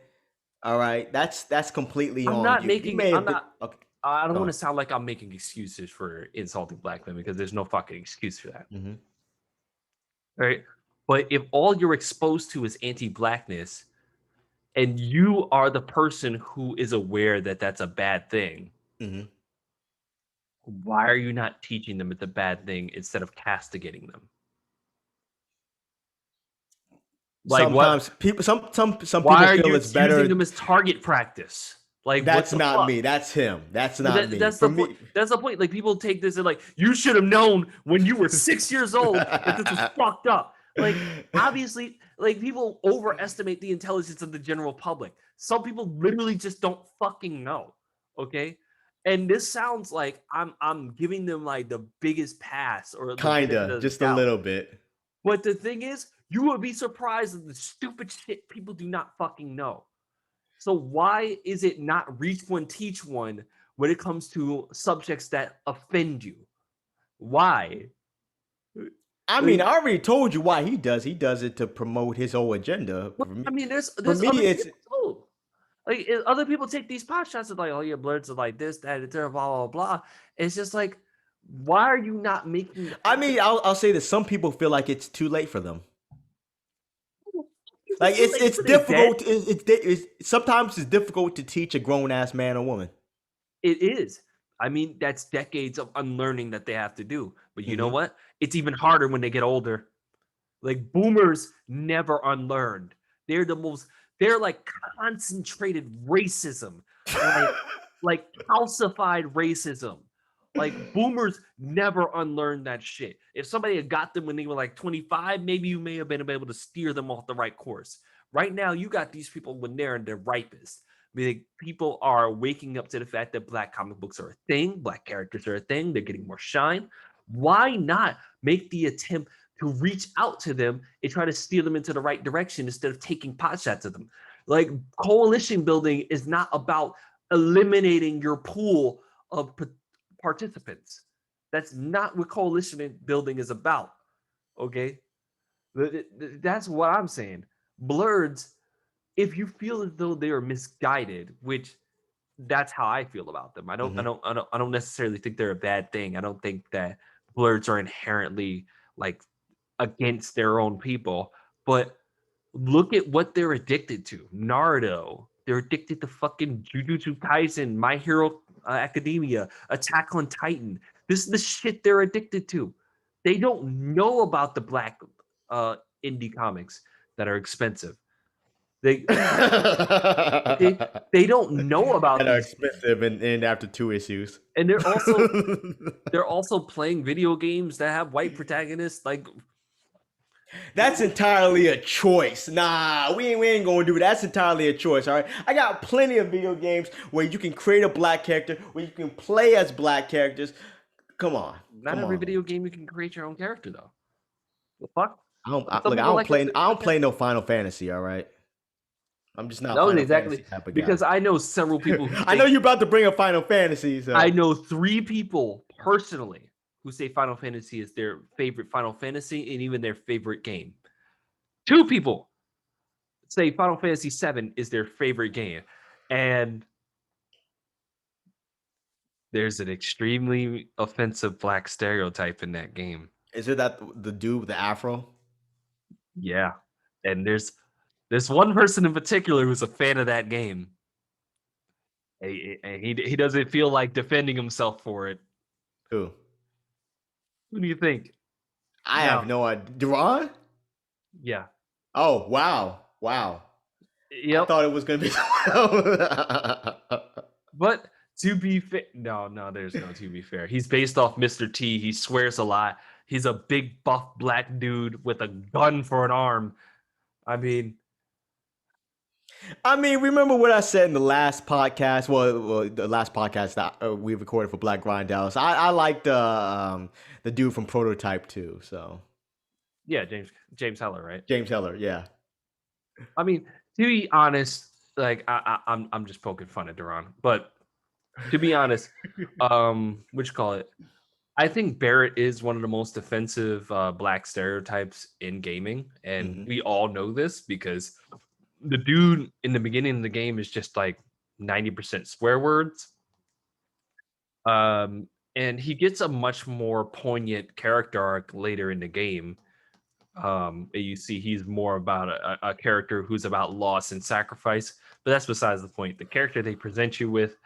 all right, that's completely I'm on not you. You making. may I'm have been not. okay. I don't Go want to ahead. sound like I'm making excuses for insulting black women because there's no fucking excuse for that. Hmm. Right? But if all you're exposed to is anti-blackness, and you are the person who is aware that that's a bad thing, Hmm. why are you not teaching them it's a bad thing instead of castigating them? Like what? Sometimes people, some Why people are feel you it's using better. them as target practice? Like what That's the not fuck? me. That's him. That's But not me. that's For the point. me, That's the point. Like people take this and like you should have known when you were 6 years old that this was fucked up. Like obviously, Like people overestimate the intelligence of the general public. Some people literally just don't fucking know. Okay. And this sounds like I'm giving them like the biggest pass or the benefit Kinda, of the just a doubt. little bit. But the thing is, you would be surprised at the stupid shit people do not fucking know. So why is it not reach one, teach one when it comes to subjects that offend you? Why? I mean, Like, I already told you why he does. He does it to promote his whole agenda. well, I mean, For there's me, other it's. people too. Like other people take these pot shots and like, oh yeah, Blerds are like this, that, and blah blah blah. It's just like, why are you not making the I effort? mean, I'll say that some people feel like it's too late for them. Is it Like too late it's for their dead? difficult. Sometimes it's difficult to teach a grown ass man or woman. It is. I mean, that's decades of unlearning that they have to do. But you know Hmm. what? It's even harder when they get older. Like boomers never unlearned. They're the most, they're like concentrated racism, like like calcified racism. Like boomers never unlearned that shit. If somebody had got them when they were like 25, maybe you may have been able to steer them off the right course. Right now, you got these people when they're in their ripest. I mean, people are waking up to the fact that black comic books are a thing, black characters are a thing, they're getting more shine. Why not make the attempt to reach out to them and try to steer them into the right direction instead of taking pot shots at them? Like coalition building is not about eliminating your pool of participants. That's not what coalition building is about. Okay, that's what I'm saying. Blerds, if you feel as though they are misguided, which that's how I feel about them. Hmm. I don't necessarily think they're a bad thing. I don't think that Blerds are inherently like against their own people, but look at what they're addicted to. Naruto. They're addicted to fucking Jujutsu Kaisen, My Hero Academia, Attack on Titan. This is the shit they're addicted to. They don't know about the black uh, indie comics that are expensive. They okay. That They don't know about are these things, expensive and after two issues. and they're also playing video games that have white protagonists. Like That's entirely a choice. Nah, we ain't gonna do that. That's entirely a choice, all right? I got plenty of video games where you can create a black character, where you can play as black characters. Come on, not come every on, man. video game you can create your own character though. The fuck? Some Look, people like the I don't okay. play no Final Fantasy, all right? I'm just not a No, Final exactly. Fantasy type of Because guy. I know several people who I know say you're about to bring up Final Fantasy, I so. know 3 people personally who say Final Fantasy is their favorite Final Fantasy and even their favorite game. 2 people say Final Fantasy 7 is their favorite game. And there's an extremely offensive black stereotype in that game. Is it that the dude with the afro? Yeah. And there's one person in particular who's a fan of that game. He doesn't feel like defending himself for it. Who? Who do you think? I have Now, no idea. Duran? yeah. Oh, wow. Wow. I Yep. thought it was gonna be someone else. But to be fair, no, there's no to be fair. He's based off Mr. T. He swears a lot. He's a big buff black dude with a gun for an arm. I mean, I mean, remember what I said in the last podcast? Well, the last podcast that we recorded for Black Grind Dallas. I like the dude from Prototype too. So yeah, James Heller, right? James Heller, yeah. I mean, to be honest, like I'm just poking fun at Duran, but to be honest, what you call it? I think Barrett is one of the most offensive black stereotypes in gaming, and Hmm. we all know this because the dude in the beginning of the game is just like 90% swear words. And he gets a much more poignant character arc later in the game. You see, he's more about a character who's about loss and sacrifice, but that's besides the point. The character they present you with,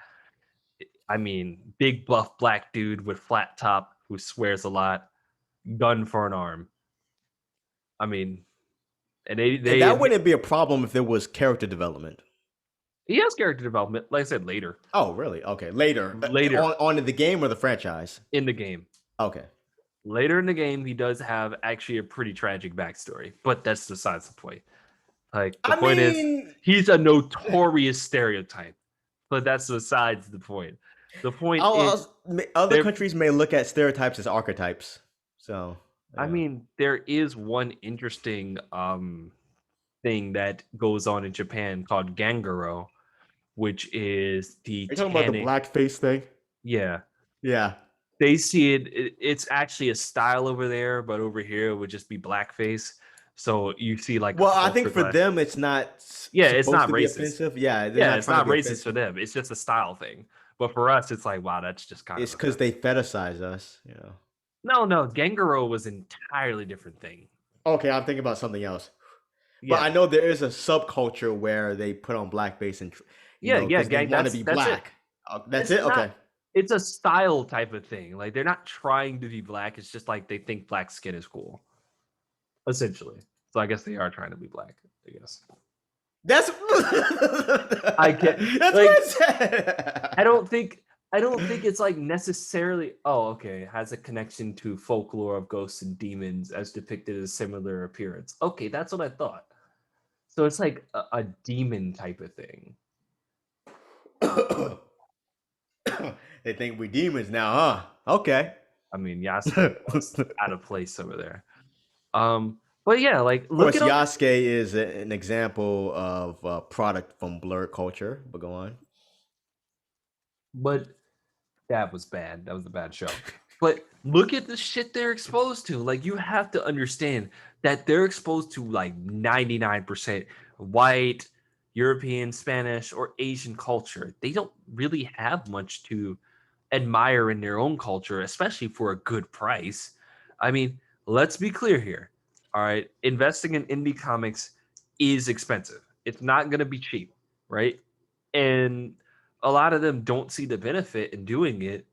I mean, big buff black dude with flat top who swears a lot, gun for an arm. I mean, and And that wouldn't be a problem if there was character development. he has character development, like I said, Oh, really? Okay, later later on in the game or the franchise. in the game. Okay. Later in the game, he does have actually a pretty tragic backstory, but that's besides the point. Like the I point is, mean, he's a notorious stereotype, but that's besides the point. The point is, other there. countries may look at stereotypes as archetypes. So, I yeah. mean, there is one interesting thing that goes on in Japan called Ganguro, which is the Are you talking about the tanning. blackface thing? Yeah, Yeah. they see it's actually a style over there, but over here it would just be blackface. So you see like a Well, I think culture for clash. them, it's not Yeah, it's supposed not to be racist. offensive. Yeah, they're Yeah, not it's trying to not be racist for offensive. them. It's just a style thing. But for us, it's like, wow, that's just kind of It's because they offensive. fetishize us. You know. No, no, Ganguro was an entirely different thing. Okay, I'm thinking about something else. But I Yeah, know there is a subculture where they put on blackface and, yeah, yeah, because they gang. want to be That's it. black. That's It's it. not. Okay. It's a style type of thing. Like they're not trying to be black. It's just like they think black skin is cool, essentially. So I guess they are trying to be black. I guess. That's I get that's what I like said. I don't think I don't think it's like necessarily oh okay, it has a connection to folklore of ghosts and demons as depicted as similar appearance. Okay, that's what I thought. So it's like a demon type of thing. They think we demons now, huh? Okay. I mean, Yasuke was Of out of place over there. But yeah, like look course, it up. Yasuke is an example of a product from blurred culture. But go on. But that was bad. That was a bad show. But look at the shit they're exposed to. Like you have to understand that they're exposed to like 99% white, European, Spanish, or Asian culture. They don't really have much to admire in their own culture, especially for a good price. I mean, let's be clear here. All right, investing in indie comics is expensive. It's not going to be cheap, right? And a lot of them don't see the benefit in doing it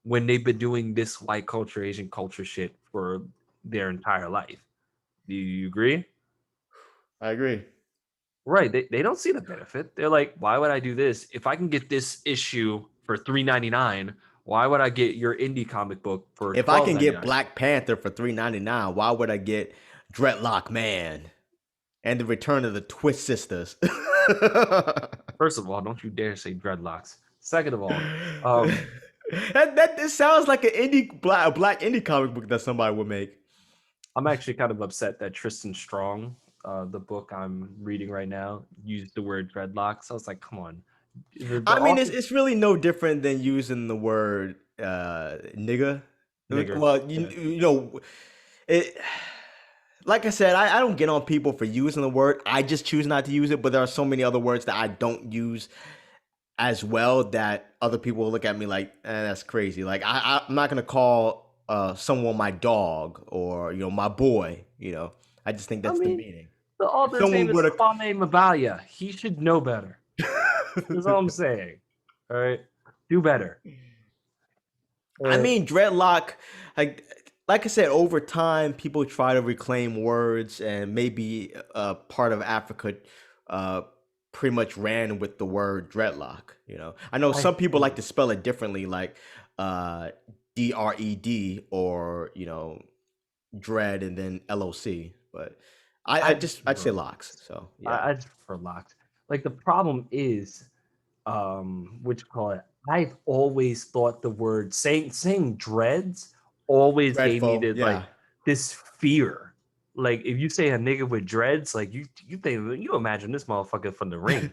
when they've been doing this white culture, Asian culture shit for their entire life. Do you agree? I agree. Right. They don't see the benefit. They're like, why would I do this? If I can get this issue for $3.99, why would I get your indie comic book for If I twelve can ninety get nine? Black Panther for $3.99, why would I get Dreadlock Man and the Return of the Twist Sisters? First of all, don't you dare say dreadlocks. Second of all, um, that this sounds like an black indie comic book that somebody would make. I'm actually kind of upset that Tristan Strong, the book I'm reading right now, used the word dreadlocks. I was like, come on. The I mean, author, it's really no different than using the word nigga. nigger. Well, Yeah. it. Like I said, I don't get on people for using the word. I just choose not to use it. But there are so many other words that I don't use as well that other people will look at me like, that's crazy. Like I'm not gonna call someone my dog or my boy. I just think I that's mean, demeaning. the If author's name someone is would Kwame Mabaya. He should know better. That's all I'm have, saying. All right. Do better. All I right. mean, dreadlock, like I said, over time, people try to reclaim words, and maybe part of Africa uh, pretty much ran with the word dreadlock. I know I some people like think. to spell it differently, like DRED or dread and then LOC, but I just I'd say prefer locks. locks. So yeah, I just prefer locks. Like the problem is, what you call it? I've always thought the word saying dreads always gave me dreadful. this like Yeah. this fear. Like if you say a nigga with dreads, like you think you imagine this motherfucker from the ring.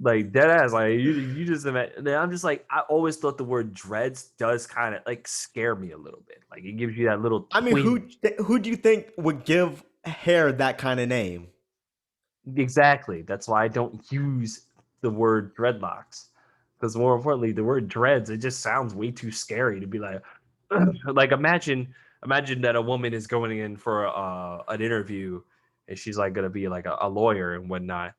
Like dead ass, like you just imagine. I'm just like I always thought the word dreads does kind of like scare me a little bit. Like it gives you that little I mean, twinge. who do you think would give hair that kind of name? Exactly. That's why I don't use the word dreadlocks. Because more importantly, the word dreads, it just sounds way too scary to be like, like imagine that a woman is going in for an interview and she's like gonna be like a lawyer and whatnot,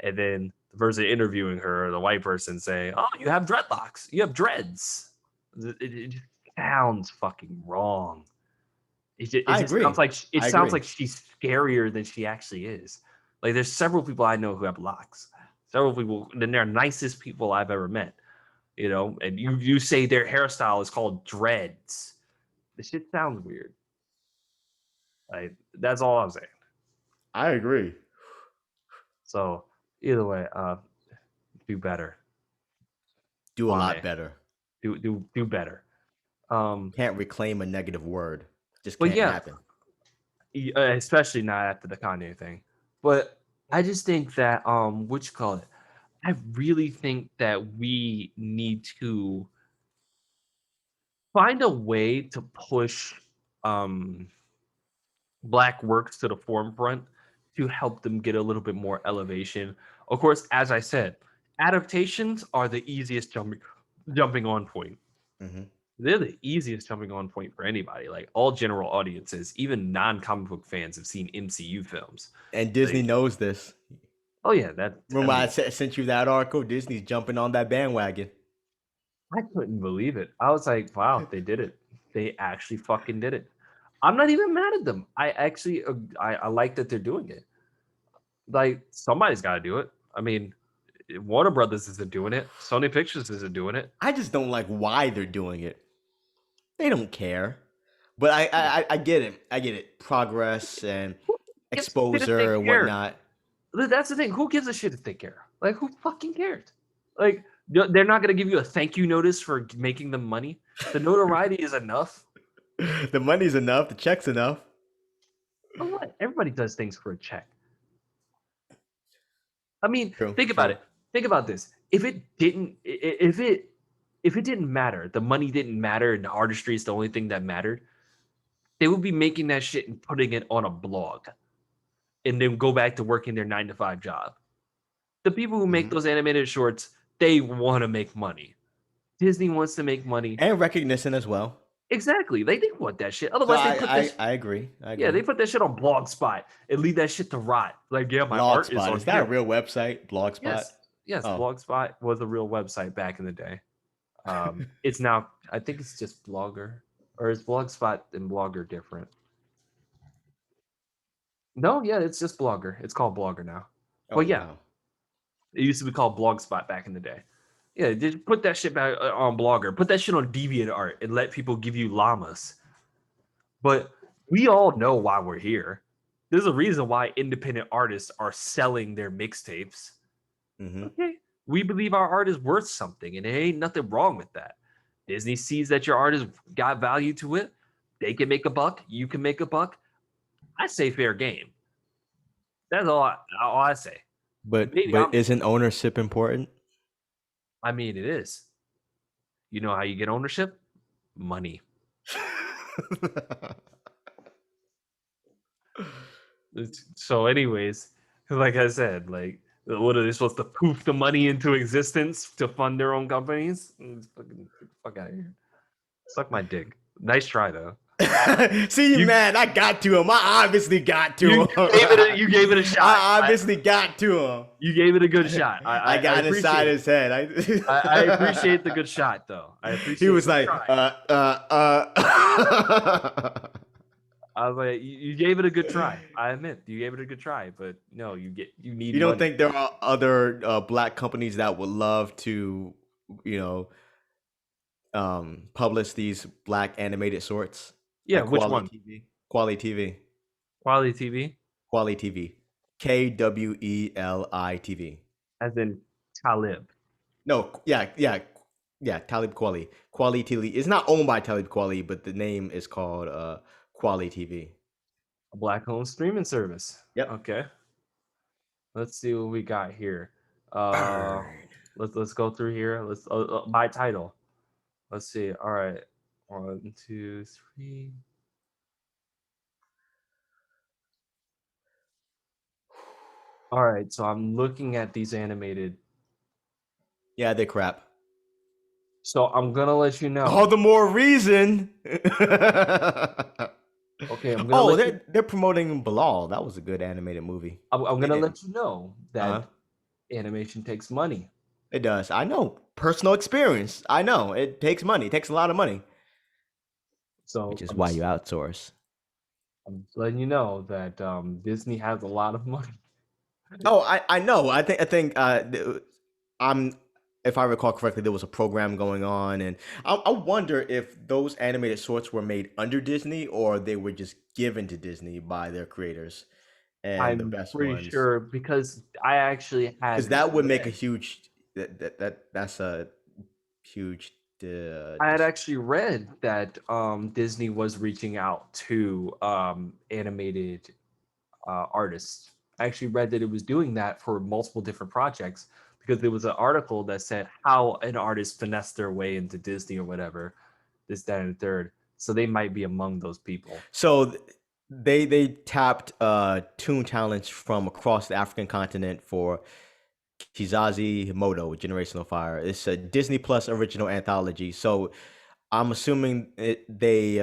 and then the person interviewing her, the white person, say, "Oh, you have dreadlocks, you have dreads." It just sounds fucking wrong. It I just sounds agree. like it I sounds agree. like she's scarier than she actually is. Like there's several people I know who have locks. Several people, and they're nicest people I've ever met. And you say their hairstyle is called dreads. the shit sounds weird. Like that's all I'm saying. I agree. So either way, do better, Do a lot Kwame. better. Do better. Um, Can't reclaim a negative word. Just but can't yeah, happen. especially not after the Kanye thing. But I just think that what you call it? I really think that we need to find a way to push um black works to the forefront to help them get a little bit more elevation. Of course, as I said, adaptations are the easiest jumping on point. Hmm. They're the easiest jumping on point for anybody. Like all general audiences, even non-comic book fans have seen MCU films. And Disney Like, knows this. oh yeah, that I Remember, I mean, sent you that article. Disney's jumping on that bandwagon. I couldn't believe it. I was like, wow, they did it. They actually fucking did it. I'm not even mad at them. I actually I like that they're doing it. Like somebody's got to do it. I mean, Warner Brothers isn't doing it. Sony Pictures isn't doing it. I just don't like why they're doing it. They don't care. But I get it. I get it. Progress and Who gives a shit if they exposure and care? whatnot. That's the thing. Who gives a shit if they care? Like, who fucking cares? Like, they're not gonna give you a thank you notice for making them money. The notoriety is enough. The money's enough. The check's enough. So what? Everybody does things for a check. I mean, True. think about True. it. Think about this. If it didn't matter, the money didn't matter, and the artistry is the only thing that mattered, they would be making that shit and putting it on a blog, and then go back to working their 9 to 5 job. The people who make Hmm. those animated shorts, they want to make money. Disney wants to make money. And recognition as well. Exactly. They want that shit. So Otherwise, they put this. I agree. I Yeah, they agree. put that shit on Blogspot and leave that shit to rot. Like, yeah, my art is Blogspot. on Is that a here. real website? Blogspot? Yes, yes. Oh. Blogspot was a real website back in the day. It's now. I think it's just Blogger, or is Blogspot and Blogger different? No, yeah, it's just Blogger. It's called Blogger now. Oh But yeah, wow. it used to be called Blogspot back in the day. Yeah, just put that shit back on Blogger. Put that shit on DeviantArt and let people give you llamas. But we all know why we're here. There's a reason why independent artists are selling their mixtapes. Hmm. Okay. We believe our art is worth something, and there ain't nothing wrong with that. Disney sees that your art has got value to it. They can make a buck. You can make a buck. I say fair game. That's all I say. Maybe But I'm. isn't ownership important? I mean, it is. You know how you get ownership? Money. So, anyways, like I said, like, what are they supposed to poof the money into existence to fund their own companies? Fucking fuck out of here. Suck my dick. Nice try though. See, You man, I got to him. I obviously got to him. you gave it a shot. I obviously got to him. You gave it a good shot. I I got inside appreciate it. his head. I appreciate the good shot though. I He appreciate was the like, try. I was like, you gave it a good try. I admit you gave it a good try, but no, you need You don't money. think there are other black companies that would love to, you know, publish these black animated shorts Yeah, like which one? Quality TV, Quality TV, Quality TV, Kweli TV. as in Talib. No, yeah. Talib Kweli. Quality TV. It's not owned by Talib Kweli, but the name is called Quality TV. A black home streaming service. Yep. Okay, let's see what we got here. Uh, Burn. let's go through here. Let's by title. Let's see. All right, 1, 2, 3. All right, so I'm looking at these animated. Yeah, they crap. So I'm gonna let you All know. the more reason. Okay, I'm gonna Oh, let you. they're promoting Bilal. That was a good animated movie. I'm They gonna did. let you know Uh-huh. that animation takes money. It does. I know. Personal experience. I know. It takes money. It takes a lot of money. So Which is why you outsource. I'm just letting you know that Disney has a lot of money. Oh, I know. I'm if I recall correctly, there was a program going on, and I wonder if those animated shorts were made under Disney or they were just given to Disney by their creators and the I'm best pretty ones, sure because I actually because had that would make a read huge that's a huge I had actually read that Disney was reaching out to animated artists. I actually read that it was doing that for multiple different projects because there was an article that said how an artist finessed their way into Disney or whatever, this, that, and the third. So they might be among those people. so they tapped tune talents from across the African continent for Kizazi Moto, Generational Fire. It's a Disney Plus original anthology. So I'm assuming they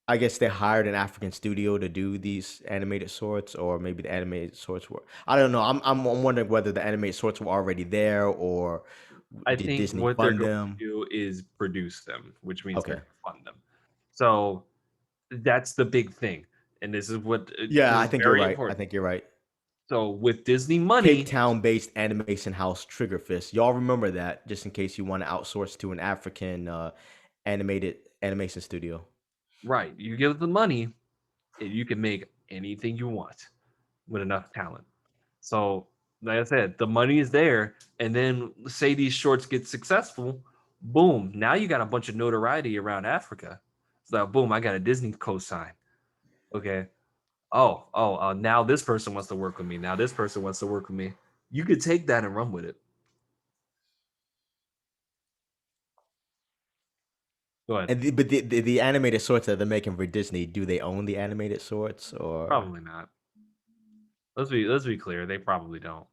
I guess they hired an African studio to do these animated shorts, or maybe the animated shorts were. I don't know. I'm wondering whether the animated shorts were already there, or I did think Disney what they're fund going to them? do is produce them, which means they're Okay. going to fund them. So that's the big thing. And this is what Yeah, this I is think you're very right. I important. think you're right. So with Disney Cape money, Town-based animation house Trigger Fist. Y'all remember that, just in case you want to outsource to an African animated animation studio. right, you give the money, and you can make anything you want with enough talent. So, like I said, the money is there, and then say these shorts get successful, boom, now you got a bunch of notoriety around Africa. So boom, I got a Disney cosign. Okay. Now this person wants to work with me. Now this person wants to work with me. You could take that and run with it. Go ahead. But the animated shorts that they're making for Disney, do they own the animated shorts or? Probably not. Let's be clear. They probably don't.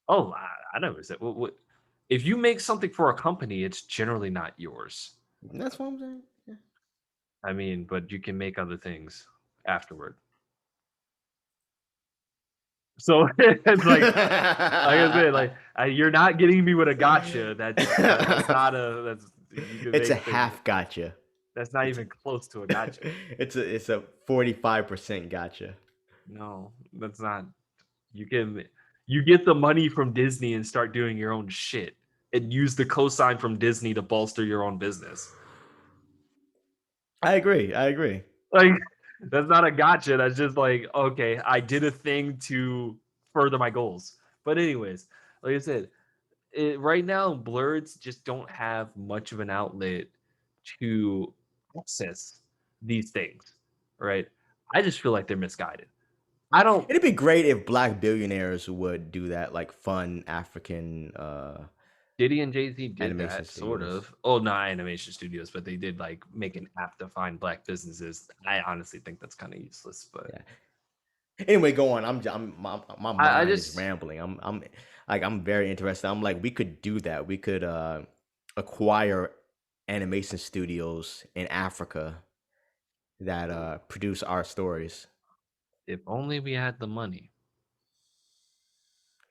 Oh, I never said. What? If you make something for a company, it's generally not yours. That's what I'm saying. I mean, but you can make other things afterward. So it's like I said, Yeah. you're not getting me with a gotcha. That's not a that's you can It's a make things. half gotcha. That's not It's even close to a gotcha. it's a 45% gotcha. No, that's not. You can you get the money from Disney and start doing your own shit and use the cosign from Disney to bolster your own business. I agree. I agree. Like that's not a gotcha. That's just like, okay, I did a thing to further my goals. But anyways, like I said, right now Blerds just don't have much of an outlet to access these things. Right? I just feel like they're misguided. I don't It'd be great if black billionaires would do that, like fun African Diddy and Jay-Z did animation that sort studios. of. Oh, not animation studios, but they did like make an app to find black businesses. I honestly think that's kind of useless, but Yeah. Anyway, go on. My I mind is just rambling. I'm very interested. I'm like, we could do that. We could acquire animation studios in Africa that produce our stories. if only we had the money.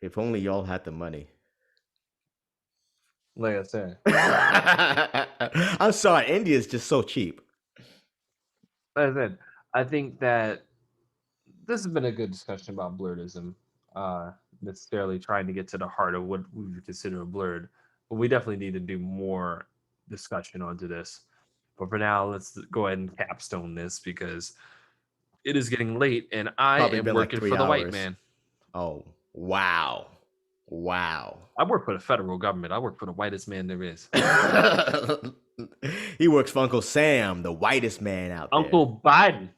If only y'all had the money. Like I said, I'm sorry, India is just so cheap. like I said, I think that this has been a good discussion about blurredism. Uh, necessarily trying to get to the heart of what we would consider a blurred, but we definitely need to do more discussion onto this. But for now, let's go ahead and capstone this because it is getting late and I Probably am been like working for three the white hours. man. Oh, wow. Wow. I work for the federal government. I work for the whitest man there is. He works for Uncle Sam, the whitest man out there. Uncle Biden.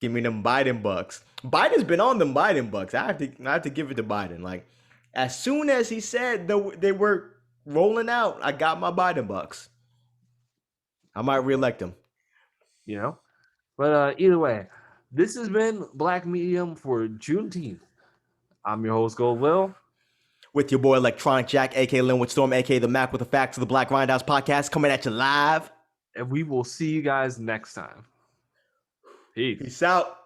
Give me them Biden bucks. Biden's been on them Biden bucks. I have to give it to Biden. Like, as soon as he said they were rolling out, I got my Biden bucks. I might reelect him. You know? But either way, this has been Black Medium for Juneteenth. I'm your host, Gold Will. With your boy Electronic Jack, aka Linwood Storm, aka the Mac with the Facts of the Black Grindhouse podcast, coming at you live. And we will see you guys next time. Peace. Peace out.